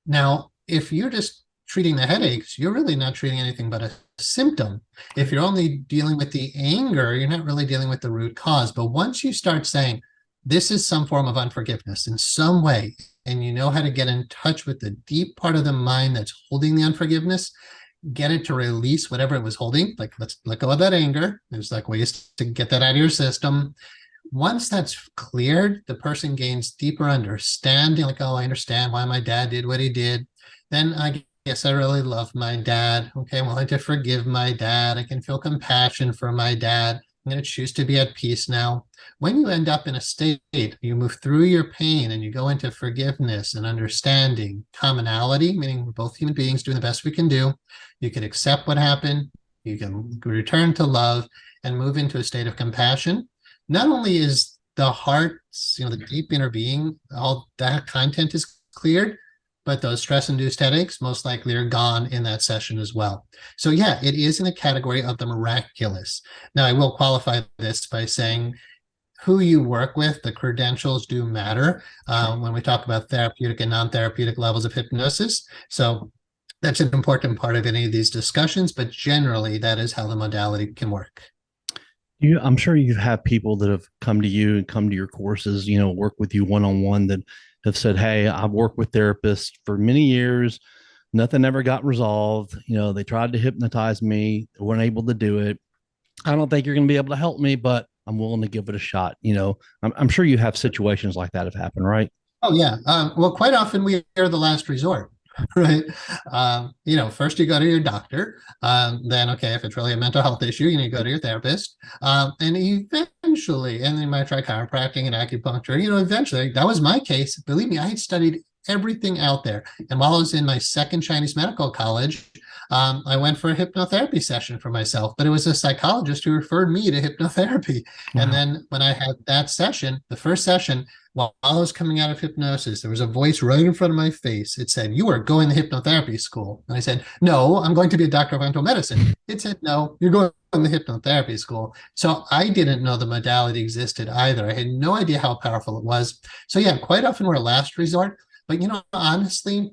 Now, if you're just treating the headaches, you're really not treating anything but a symptom. If you're only dealing with the anger, you're not really dealing with the root cause. But once you start saying, this is some form of unforgiveness in some way, and you know how to get in touch with the deep part of the mind that's holding the unforgiveness, get it to release whatever it was holding, like let's let go of that anger. There's like ways to get that out of your system. Once that's cleared, the person gains deeper understanding, like, oh, I understand why my dad did what he did. Then I guess I really love my dad. Okay, I'm willing to forgive my dad. I can feel compassion for my dad. I'm going to choose to be at peace now. When you end up in a state, you move through your pain and you go into forgiveness and understanding, commonality, meaning we're both human beings doing the best we can do. You can accept what happened. You can return to love and move into a state of compassion. Not only is the heart, the deep inner being, all that content is cleared, but those stress-induced headaches most likely are gone in that session as well. So yeah, it is in the category of the miraculous. Now, I will qualify this by saying who you work with, the credentials do matter when we talk about therapeutic and non-therapeutic levels of hypnosis. So that's an important part of any of these discussions, but generally that is how the modality can work. I'm sure you've had people that have come to you and come to your courses, work with you one-on-one that have said, hey, I've worked with therapists for many years. Nothing ever got resolved. They tried to hypnotize me. They weren't able to do it. I don't think you're going to be able to help me, but I'm willing to give it a shot. I'm sure you have situations like that have happened, right? Oh, yeah. Well, quite often we are the last resort. Right. First you go to your doctor. Then, okay, if it's really a mental health issue, you need to go to your therapist. And eventually, and they might try chiropractic and acupuncture, eventually, that was my case. Believe me, I had studied everything out there. And while I was in my second Chinese medical college, I went for a hypnotherapy session for myself, but it was a psychologist who referred me to hypnotherapy. Wow. And then when I had that session, the first session, while I was coming out of hypnosis, there was a voice right in front of my face. It said, you are going to hypnotherapy school. And I said, no, I'm going to be a doctor of mental medicine. It said, no, you're going to hypnotherapy school. So I didn't know the modality existed either. I had no idea how powerful it was. So yeah, quite often we're a last resort. But, honestly,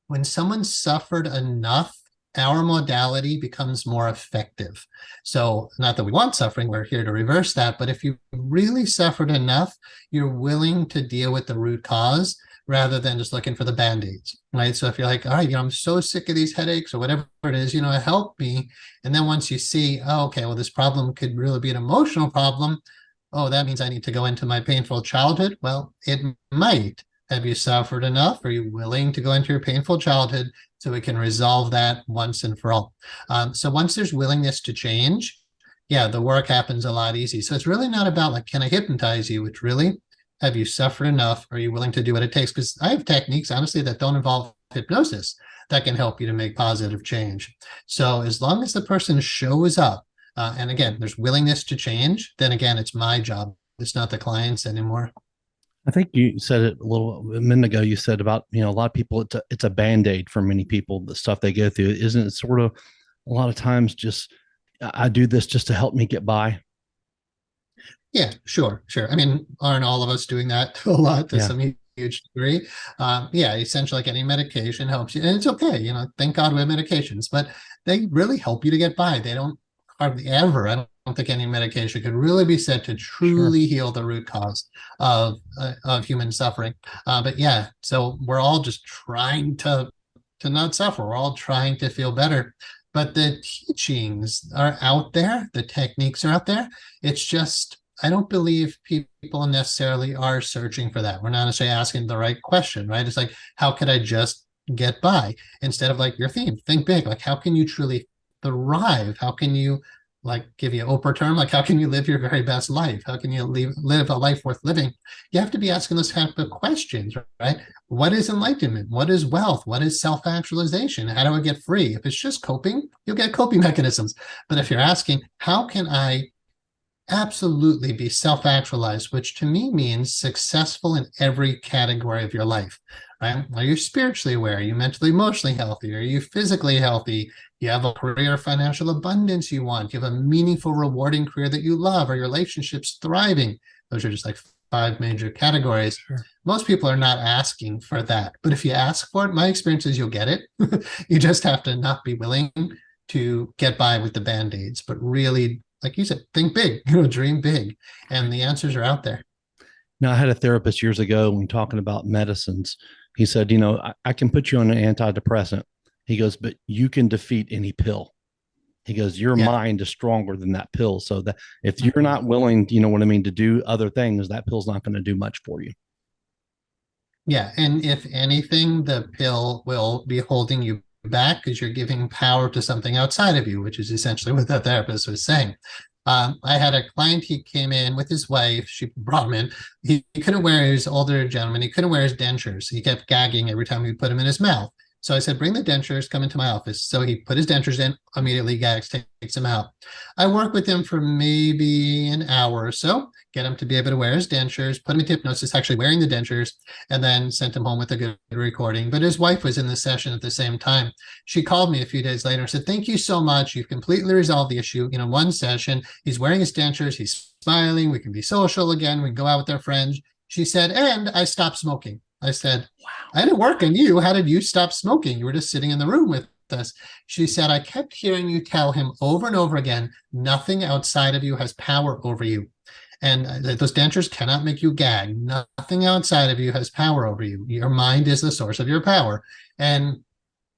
when someone suffered enough, our modality becomes more effective. So not that we want suffering, we're here to reverse that. But if you really suffered enough, you're willing to deal with the root cause rather than just looking for the Band-Aids, right? So if you're like, all right, I'm so sick of these headaches or whatever it is, help me. And then once you see, oh, okay, well, this problem could really be an emotional problem. Oh, that means I need to go into my painful childhood. Well, it might. Have you suffered enough? Are you willing to go into your painful childhood so we can resolve that once and for all? So once there's willingness to change, yeah, the work happens a lot easier. So it's really not about like, can I hypnotize you? It's really, have you suffered enough? Are you willing to do what it takes? Because I have techniques, honestly, that don't involve hypnosis that can help you to make positive change. So as long as the person shows up, and again, there's willingness to change, then again, it's my job. It's not the client's anymore. I think you said it a minute ago. You said about, a lot of people, it's a Band-Aid for many people, the stuff they go through. Isn't it sort of a lot of times just, I do this just to help me get by? Yeah, sure. I mean, aren't all of us doing that a lot to some huge degree? Essentially like any medication helps you. And it's okay, thank God we have medications, but they really help you to get by. They don't hardly ever, I don't think any medication could really be said to truly heal the root cause of human suffering. But yeah, so we're all just trying to not suffer. We're all trying to feel better. But the teachings are out there. The techniques are out there. It's just, I don't believe people necessarily are searching for that. We're not necessarily asking the right question, right? It's like, how could I just get by, instead of like your theme, think big. Like, how can you truly thrive? How can you, like, give you an Oprah term, like, how can you live your very best life? How can you live a life worth living? You have to be asking those type of questions, right? What is enlightenment? What is wealth? What is self-actualization? How do I get free? If it's just coping, you'll get coping mechanisms. But if you're asking, how can I absolutely be self-actualized, which to me means successful in every category of your life, right? Are you spiritually aware? Are you mentally, emotionally healthy? Are you physically healthy? You have a career, financial abundance you want? You have a meaningful, rewarding career that you love? Are your relationships thriving? Those are just like 5 major categories. Sure. Most people are not asking for that. But if you ask for it, my experience is you'll get it. You just have to not be willing to get by with the Band-Aids, but really, like you said, think big, dream big. And the answers are out there. Now, I had a therapist years ago when talking about medicines. He said, I can put you on an antidepressant. He goes, but you can defeat any pill. He goes, your mind is stronger than that pill. So that if you're not willing, to do other things, that pill's not going to do much for you. Yeah. And if anything, the pill will be holding you back because you're giving power to something outside of you, which is essentially what that therapist was saying. I had a client, he came in with his wife, she brought him in. He couldn't wear, his older gentleman, he couldn't wear his dentures. He kept gagging every time we put them in his mouth. So I said, bring the dentures, come into my office. So he put his dentures in, immediately gags, takes them out. I work with him for maybe an hour or so, get him to be able to wear his dentures, put him into hypnosis, actually wearing the dentures, and then sent him home with a good recording. But his wife was in the session at the same time. She called me a few days later and said, thank you so much. You've completely resolved the issue. One session, he's wearing his dentures, he's smiling, we can be social again, we can go out with our friends. She said, and I stopped smoking. I said, wow, I didn't work on you. How did you stop smoking? You were just sitting in the room with us. She said, I kept hearing you tell him over and over again, nothing outside of you has power over you. And those dentures cannot make you gag. Nothing outside of you has power over you. Your mind is the source of your power. And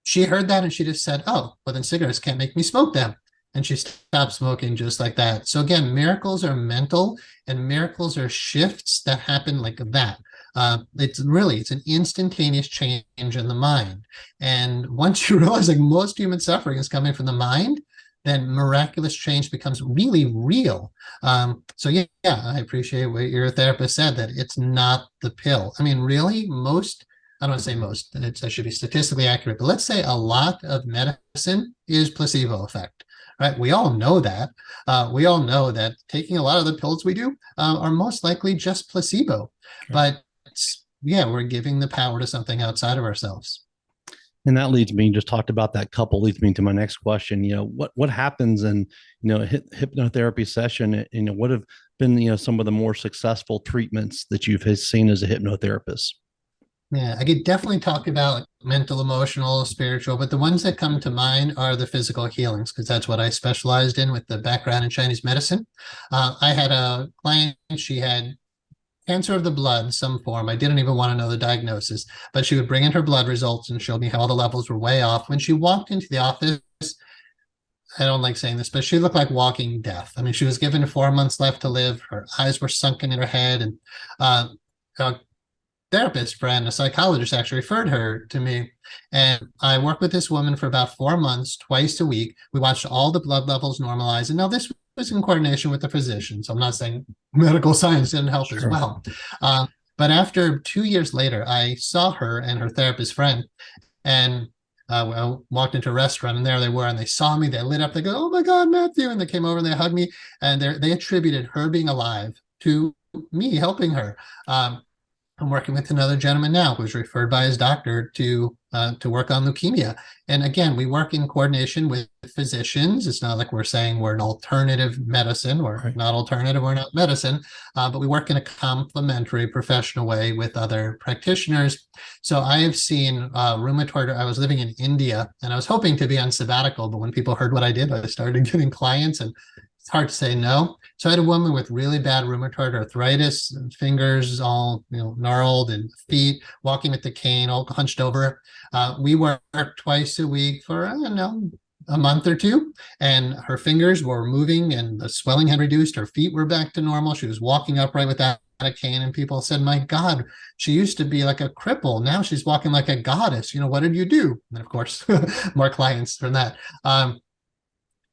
she heard that and she just said, oh, well, then cigarettes can't make me smoke them. And she stopped smoking just like that. So again, miracles are mental and miracles are shifts that happen like that. It's an instantaneous change in the mind. And once you realize like most human suffering is coming from the mind, then miraculous change becomes really real. So yeah, I appreciate what your therapist said, that it's not the pill. I mean, really, I don't want to say most, I should be statistically accurate, but let's say a lot of medicine is placebo effect. Right? We all know that. We all know that taking a lot of the pills we do are most likely just placebo. Sure. But we're giving the power to something outside of ourselves. And that leads me, just talked about that couple, leads me to my next question. What happens in, hypnotherapy session, what have been, some of the more successful treatments that you've seen as a hypnotherapist? Yeah, I could definitely talk about mental, emotional, spiritual, but the ones that come to mind are the physical healings, because that's what I specialized in with the background in Chinese medicine. I had a client, she had cancer of the blood, some form. I didn't even want to know the diagnosis, but she would bring in her blood results and showed me how all the levels were way off. When she walked into the office, I don't like saying this, but she looked like walking death. I mean, she was given 4 months left to live. Her eyes were sunken in her head, and a therapist friend, a psychologist, actually referred her to me. And I worked with this woman for about 4 months, twice a week. We watched all the blood levels normalize. And now this was in coordination with the physician. So I'm not saying medical science didn't help as well. But after 2 years later, I saw her and her therapist friend, and I walked into a restaurant, and there they were, and they saw me, they lit up, they go, oh my God, Matthew. And they came over and they hugged me, and they attributed her being alive to me helping her. I'm working with another gentleman now who was referred by his doctor to work on leukemia. And again, we work in coordination with physicians. It's not like we're saying we're an alternative medicine. We're not alternative, we're not medicine, but we work in a complementary professional way with other practitioners. So I have seen rheumatoid. I was living in India and I was hoping to be on sabbatical, but when people heard what I did, I started getting clients, and it's hard to say no. So I had a woman with really bad rheumatoid arthritis, fingers all gnarled, and feet, walking with the cane, all hunched over. We worked twice a week for, I don't know, a month or two, and her fingers were moving and the swelling had reduced. Her feet were back to normal. She was walking upright without a cane, and people said, my God, she used to be like a cripple. Now she's walking like a goddess. What did you do? And of course, more clients from that.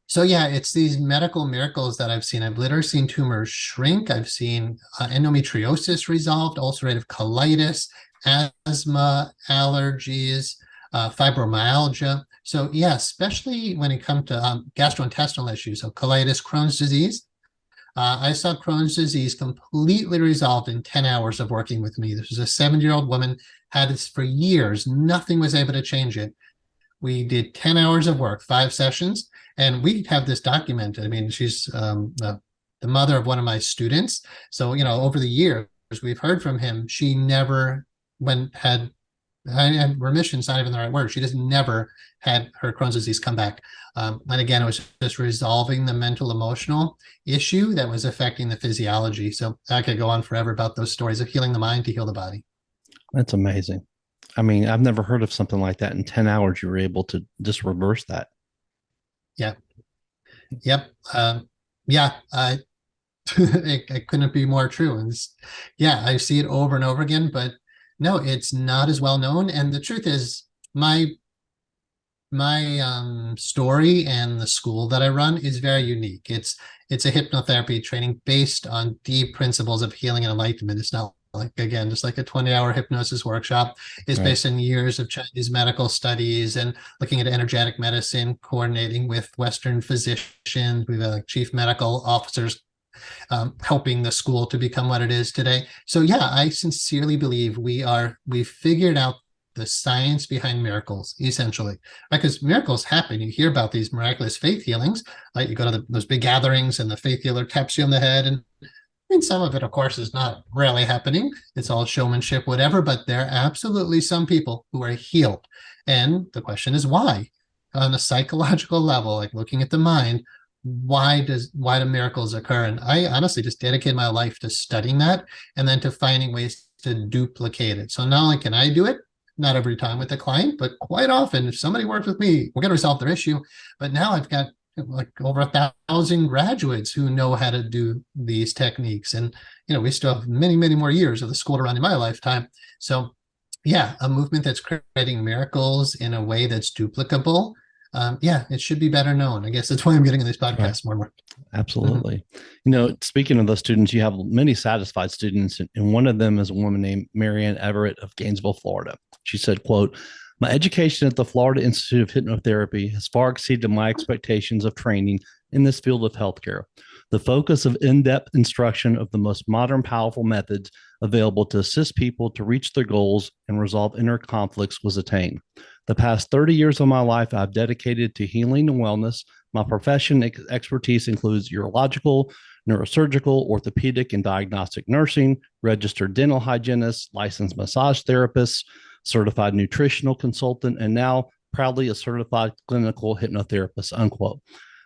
So yeah, it's these medical miracles that I've seen. I've literally seen tumors shrink. I've seen endometriosis resolved, ulcerative colitis, asthma, allergies, fibromyalgia. So yeah, especially when it comes to gastrointestinal issues, so colitis, Crohn's disease. I saw Crohn's disease completely resolved in 10 hours of working with me. This was a 70-year-old woman, had this for years. Nothing was able to change it. We did 10 hours of work, 5 sessions, and we have this documented. I mean, she's the mother of one of my students. So, over the years, we've heard from him. She never had remission's not even the right word. She just never had her Crohn's disease come back. And again, it was just resolving the mental, emotional issue that was affecting the physiology. So I could go on forever about those stories of healing the mind to heal the body. That's amazing. I mean, I've never heard of something like that. In 10 hours, you were able to just reverse that. Yeah. Yep. Yeah. It couldn't be more true. And yeah, I see it over and over again, but no, it's not as well known. And the truth is, my story and the school that I run is very unique. It's a hypnotherapy training based on deep principles of healing and enlightenment. It's not like, again, just like a 20-hour hypnosis workshop. It's Right. based on years of Chinese medical studies and looking at energetic medicine, coordinating with Western physicians. We've had chief medical officers helping the school to become what it is today. So yeah, I sincerely believe we've figured out the science behind miracles, essentially, right? Because miracles happen. You hear about these miraculous faith healings, like you go to those big gatherings and the faith healer taps you on the head. And I mean, some of it, of course, is not really happening. It's all showmanship, whatever, but there are absolutely some people who are healed. And the question is why? On a psychological level, like looking at the mind, why do miracles occur? And I honestly just dedicated my life to studying that and then to finding ways to duplicate it. So not only can I do it, not every time with the client, but quite often, if somebody works with me, we're going to resolve their issue. But now I've got like over 1,000 graduates who know how to do these techniques. And, we still have many, many more years of the school to run in my lifetime. So yeah, a movement that's creating miracles in a way that's duplicable. Yeah, it should be better known. I guess that's why I'm getting in these podcasts Right. more and more. Absolutely. Speaking of those students, you have many satisfied students, and one of them is a woman named Marianne Everett of Gainesville, Florida. She said, quote, "My education at the Florida Institute of Hypnotherapy has far exceeded my expectations of training in this field of healthcare. The focus of in-depth instruction of the most modern, powerful methods available to assist people to reach their goals and resolve inner conflicts was attained. The past 30 years of my life I've dedicated to healing and wellness. My profession expertise includes urological, neurosurgical, orthopedic, and diagnostic nursing, registered dental hygienist, licensed massage therapist, certified nutritional consultant, and now proudly a certified clinical hypnotherapist," unquote.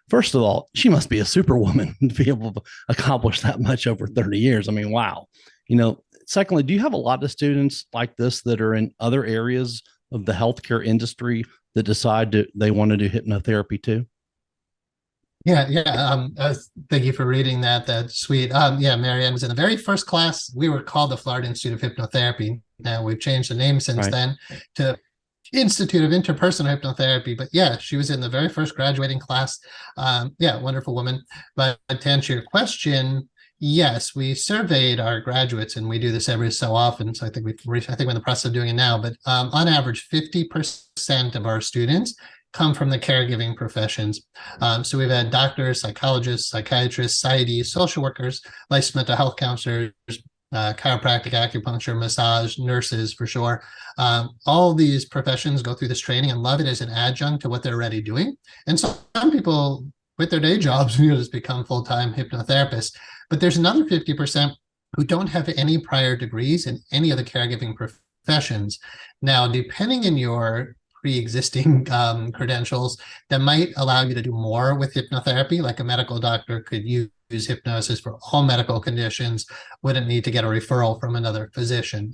First of all, she must be a superwoman to be able to accomplish that much over 30 years. I mean, wow. Secondly, do you have a lot of students like this that are in other areas of the healthcare industry that decide they want to do hypnotherapy too? Yeah. Thank you for reading that. That's sweet. Yeah, Marianne was in the very first class. We were called the Florida Institute of Hypnotherapy. Now we've changed the name since Right. then to Institute of Interpersonal Hypnotherapy. But yeah, she was in the very first graduating class. Yeah, wonderful woman. But to answer your question, yes, we surveyed our graduates, and we do this every so often. So I think we're in the process of doing it now. But on average, 50% of our students come from the caregiving professions. So we've had doctors, psychologists, psychiatrists, PsyDs, social workers, licensed mental health counselors, chiropractic, acupuncture, massage, nurses for sure. All these professions go through this training and love it as an adjunct to what they're already doing. And so some people quit their day jobs and just become full-time hypnotherapists. But there's another 50% who don't have any prior degrees in any of the caregiving professions. Now, depending on your pre-existing credentials, that might allow you to do more with hypnotherapy. Like a medical doctor could use hypnosis for all medical conditions, wouldn't need to get a referral from another physician.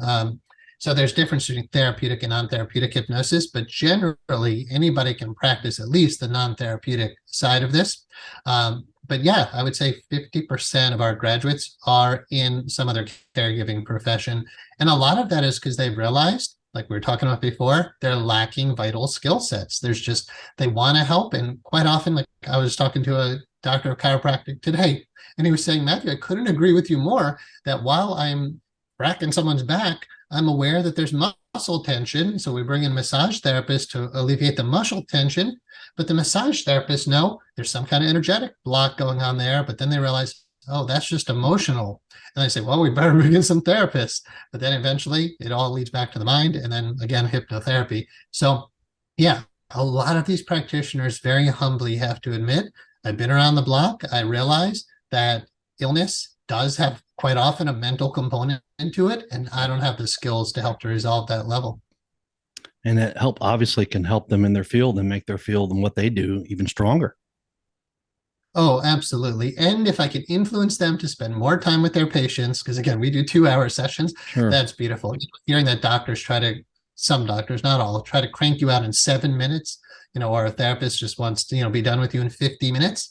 So there's difference between therapeutic and non-therapeutic hypnosis, but generally anybody can practice at least the non-therapeutic side of this. But yeah, I would say 50% of our graduates are in some other caregiving profession. And a lot of that is because they've realized, like we were talking about before, they're lacking vital skill sets. They want to help. And quite often, like I was talking to a doctor of chiropractic today, and he was saying, Matthew, I couldn't agree with you more that while I'm cracking someone's back, I'm aware that there's muscle tension. So we bring in massage therapists to alleviate the muscle tension. But the massage therapists know there's some kind of energetic block going on there. But then they realize, oh, that's just emotional. And they say, well, we better bring in some therapists. But then eventually it all leads back to the mind. And then again, hypnotherapy. So yeah, a lot of these practitioners very humbly have to admit, I've been around the block. I realize that illness does have quite often a mental component into it, and I don't have the skills to help to resolve that level. And it obviously can help them in their field and make their field and what they do even stronger. Oh, absolutely. And if I can influence them to spend more time with their patients, because again, we do 2-hour sessions, Sure. That's beautiful. Hearing that some doctors, not all, try to crank you out in 7 minutes, or a therapist just wants to, be done with you in 50 minutes.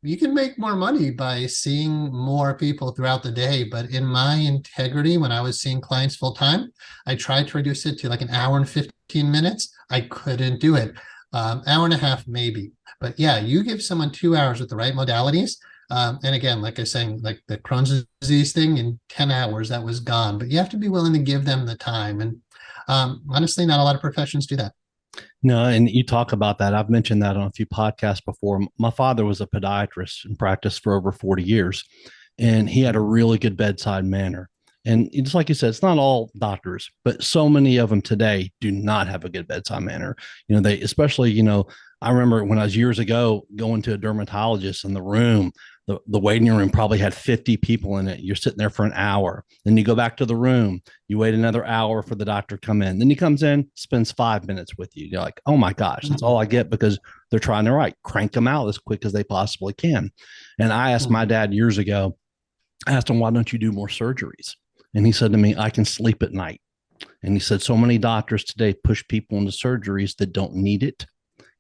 You can make more money by seeing more people throughout the day. But in my integrity, when I was seeing clients full time, I tried to reduce it to like an hour and 15 minutes. I couldn't do it. Hour and a half, maybe. But yeah, you give someone 2 hours with the right modalities. And again, like I was saying, like the Crohn's disease thing, in 10 hours, that was gone. But you have to be willing to give them the time. And honestly, not a lot of professions do that. No, and you talk about that. I've mentioned that on a few podcasts before. My father was a podiatrist and practiced for over 40 years, and he had a really good bedside manner. And just like you said, it's not all doctors, but so many of them today do not have a good bedside manner. They especially, I remember when I was years ago going to a dermatologist in the room, the waiting room probably had 50 people in it. You're sitting there for an hour. Then you go back to the room. You wait another hour for the doctor to come in. Then he comes in, spends 5 minutes with you. You're like, oh my gosh, that's all I get because they're trying to crank them out as quick as they possibly can. And I asked my dad years ago, I asked him, why don't you do more surgeries? And he said to me, I can sleep at night. And he said, so many doctors today push people into surgeries that don't need it,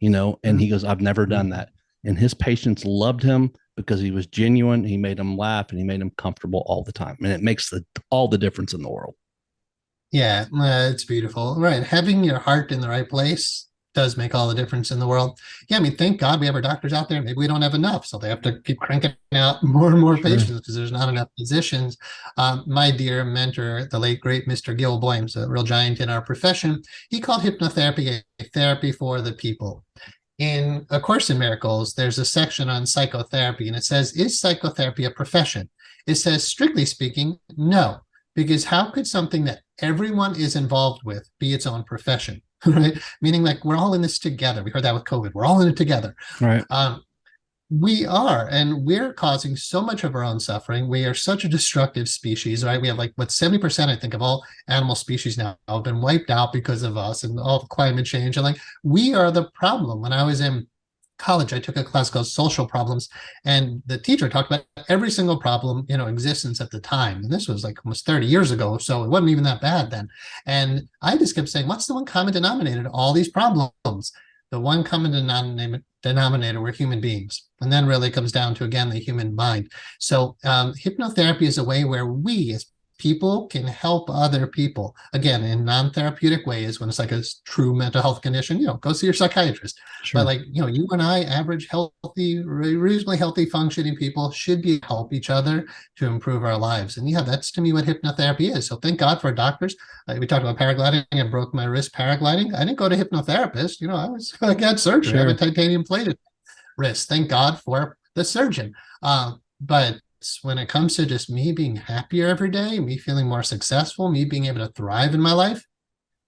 and he goes, I've never done that. And his patients loved him because he was genuine. He made them laugh and he made them comfortable all the time. And it makes all the difference in the world. Yeah, it's beautiful. Right. Having your heart in the right place does make all the difference in the world. Yeah, I mean, thank God we have our doctors out there. Maybe we don't have enough, so they have to keep cranking out more and more patients because there's not enough physicians. My dear mentor, the late, great Mr. Gil Boyms, a real giant in our profession, he called hypnotherapy a therapy for the people. In A Course in Miracles, there's a section on psychotherapy, and it says, is psychotherapy a profession? It says, strictly speaking, no, because how could something that everyone is involved with be its own profession? Right? Meaning like we're all in this together. We heard that with COVID. We're all in it together. Right. We are, and we're causing so much of our own suffering. We are such a destructive species, right? We have 70%, I think, of all animal species now have been wiped out because of us and all the climate change. And we are the problem. When I was in college, I took a class called Social Problems, and the teacher talked about every single problem, existence at the time. And this was almost 30 years ago, so it wasn't even that bad then. And I just kept saying, what's the one common denominator to all these problems? The one common denominator were human beings. And then really comes down to, again, the human mind. So hypnotherapy is a way where we as people can help other people, again, in non-therapeutic ways. When it's like a true mental health condition, go see your psychiatrist. Sure. But you and I, average, healthy, reasonably healthy, functioning people should be help each other to improve our lives. And yeah, that's to me what hypnotherapy is. So thank God for doctors. We talked about paragliding. I broke my wrist paragliding. I didn't go to hypnotherapist. I got surgery. Sure. I have a titanium plated wrist. Thank God for the surgeon. But when it comes to just me being happier every day, me feeling more successful, me being able to thrive in my life,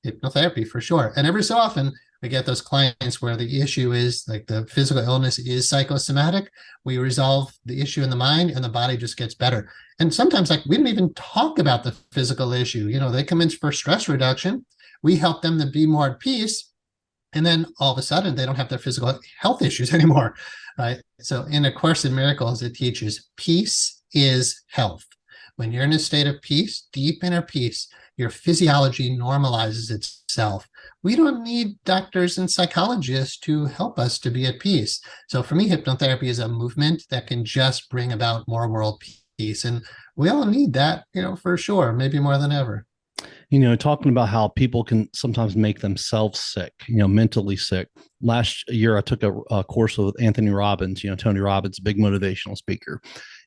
hypnotherapy for sure. And every so often we get those clients where the issue is the physical illness is psychosomatic. We resolve the issue in the mind and the body just gets better. And sometimes we don't even talk about the physical issue. They come in for stress reduction. We help them to be more at peace. And then all of a sudden they don't have their physical health issues anymore. Right. So in A Course in Miracles, it teaches peace is health. when you're in a state of peace, deep inner peace, your physiology normalizes itself. We don't need doctors and psychologists to help us to be at peace. So for me, hypnotherapy is a movement that can just bring about more world peace. And we all need that, for sure, maybe more than ever. Talking about how people can sometimes make themselves sick, mentally sick. Last year, I took a course with Anthony Robbins, Tony Robbins, big motivational speaker.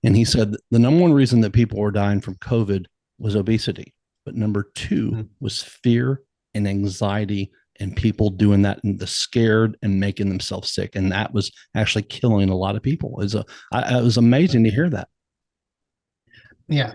And he said the number one reason that people were dying from COVID was obesity. But number two was fear and anxiety and people doing that and the scared and making themselves sick. And that was actually killing a lot of people. It was amazing to hear that. Yeah.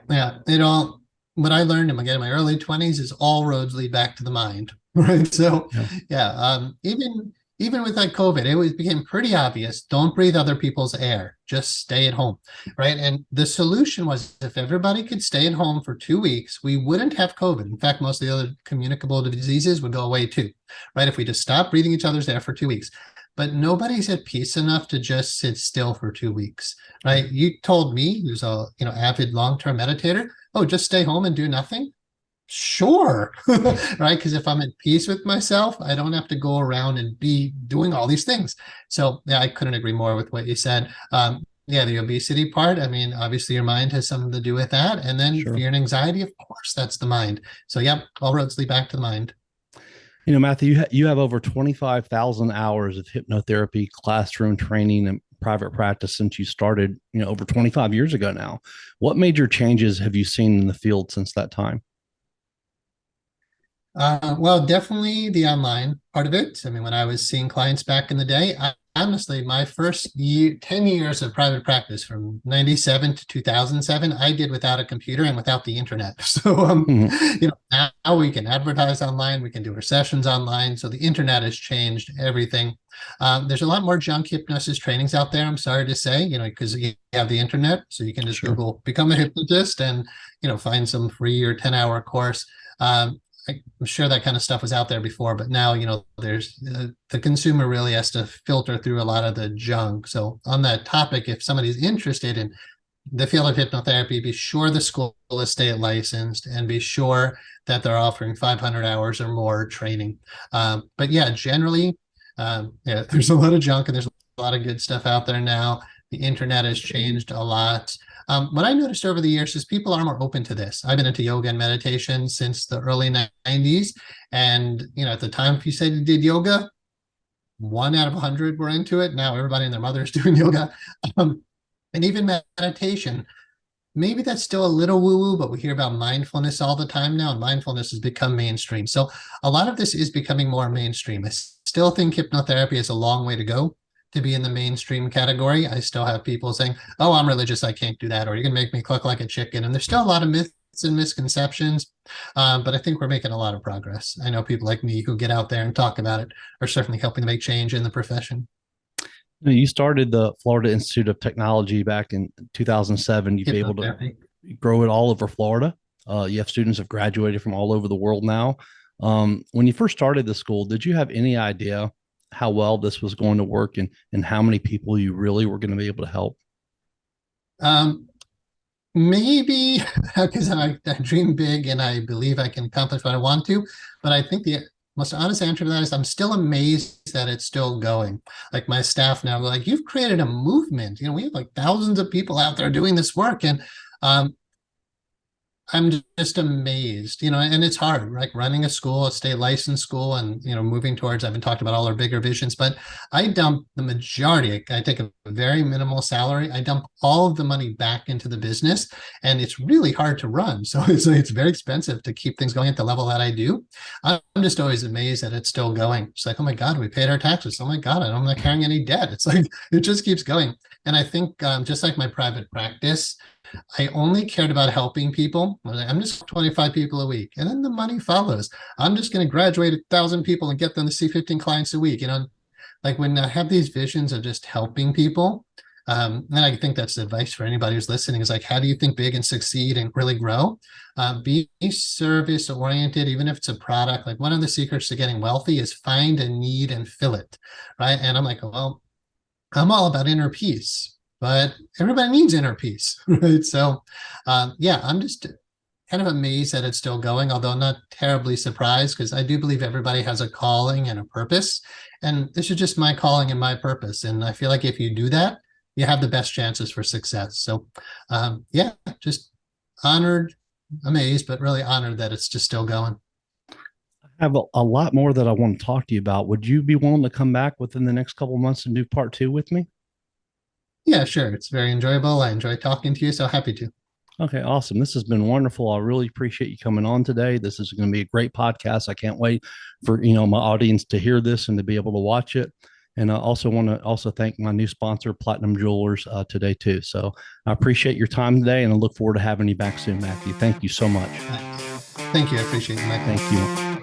What I learned in my early 20s is all roads lead back to the mind, right? So even with that COVID, it became pretty obvious. Don't breathe other people's air. Just stay at home, right? And the solution was if everybody could stay at home for 2 weeks, we wouldn't have COVID. In fact, most of the other communicable diseases would go away too, right? If we just stopped breathing each other's air for 2 weeks. But nobody's at peace enough to just sit still for 2 weeks, right? You told me, who's a avid long-term meditator, oh, just stay home and do nothing. Sure, right? Because if I'm at peace with myself, I don't have to go around and be doing all these things. So yeah, I couldn't agree more with what you said. The obesity part, obviously your mind has something to do with that. And then fear and anxiety, of course, that's the mind. So yeah, all roads lead back to the mind. Matthew, you have over 25,000 hours of hypnotherapy, classroom training, and private practice since you started, over 25 years ago now. What major changes have you seen in the field since that time? Well, definitely the online part of it. When I was seeing clients back in the day, honestly, my first 10 years of private practice from 97 to 2007, I did without a computer and without the internet. So, now we can advertise online, we can do our sessions online. So the internet has changed everything. There's a lot more junk hypnosis trainings out there, I'm sorry to say, because you have the internet, so you can just Google, become a hypnotist and, find some free or 10-hour course. I'm sure that kind of stuff was out there before, but now, there's the consumer really has to filter through a lot of the junk. So on that topic, if somebody's interested in the field of hypnotherapy, be sure the school is state licensed and be sure that they're offering 500 hours or more training. But yeah, generally, there's a lot of junk and there's a lot of good stuff out there now. The internet has changed a lot. What I noticed over the years is people are more open to this. I've been into yoga and meditation since the early 90s. And, at the time, if you said you did yoga, 1 out of 100 were into it. Now everybody and their mother is doing yoga. And even meditation, maybe that's still a little woo-woo, but we hear about mindfulness all the time now, and mindfulness has become mainstream. So a lot of this is becoming more mainstream. I still think hypnotherapy is a long way to go to be in the mainstream category. I still have people saying, oh, I'm religious, I can't do that, or you're going to make me cluck like a chicken. And there's still a lot of myths and misconceptions, but I think we're making a lot of progress. I know people like me who get out there and talk about it are certainly helping to make change in the profession. You started the Florida Institute of Technology back in 2007. You've been able to grow it all over Florida. You have students have graduated from all over the world now. When you first started the school, did you have any idea how well this was going to work and how many people you really were going to be able to help? Maybe because I dream big and I believe I can accomplish what I want to, but I think the most honest answer to that is I'm still amazed that it's still going. Like my staff now, like, you've created a movement. We have like thousands of people out there doing this work, and I'm just amazed, and it's hard, like running a school, a state licensed school, and, moving towards, I've been talking about all our bigger visions, but I dump the majority. I take a very minimal salary. I dump all of the money back into the business, and it's really hard to run. So it's very expensive to keep things going at the level that I do. I'm just always amazed that it's still going. It's like, oh my God, we paid our taxes. Oh my God, I'm not carrying any debt. It's like, it just keeps going. And I think just like my private practice, I only cared about helping people. I'm just 25 people a week, and then the money follows. I'm just going to graduate 1,000 people and get them to see 15 clients a week. Like when I have these visions of just helping people, and I think that's advice for anybody who's listening, is like, how do you think big and succeed and really grow? Be service oriented, even if it's a product. Like one of the secrets to getting wealthy is find a need and fill it, right? And I'm like, well, I'm all about inner peace. but everybody needs inner peace, right? So, yeah, I'm just kind of amazed that it's still going, although not terribly surprised, because I do believe everybody has a calling and a purpose. And this is just my calling and my purpose. And I feel like if you do that, you have the best chances for success. So, yeah, just honored, amazed, but really honored that it's just still going. I have a lot more that I want to talk to you about. Would you be willing to come back within the next couple of months and do part 2 with me? Yeah, sure. It's very enjoyable. I enjoy talking to you, so happy to. Okay, awesome. This has been wonderful. I really appreciate you coming on today. This is going to be a great podcast. I can't wait for, my audience to hear this and to be able to watch it. And I also want to also thank my new sponsor, Platinum Jewelers, today too. So I appreciate your time today, and I look forward to having you back soon, Matthew. Thank you so much. Thank you. I appreciate you, Mike. Thank you.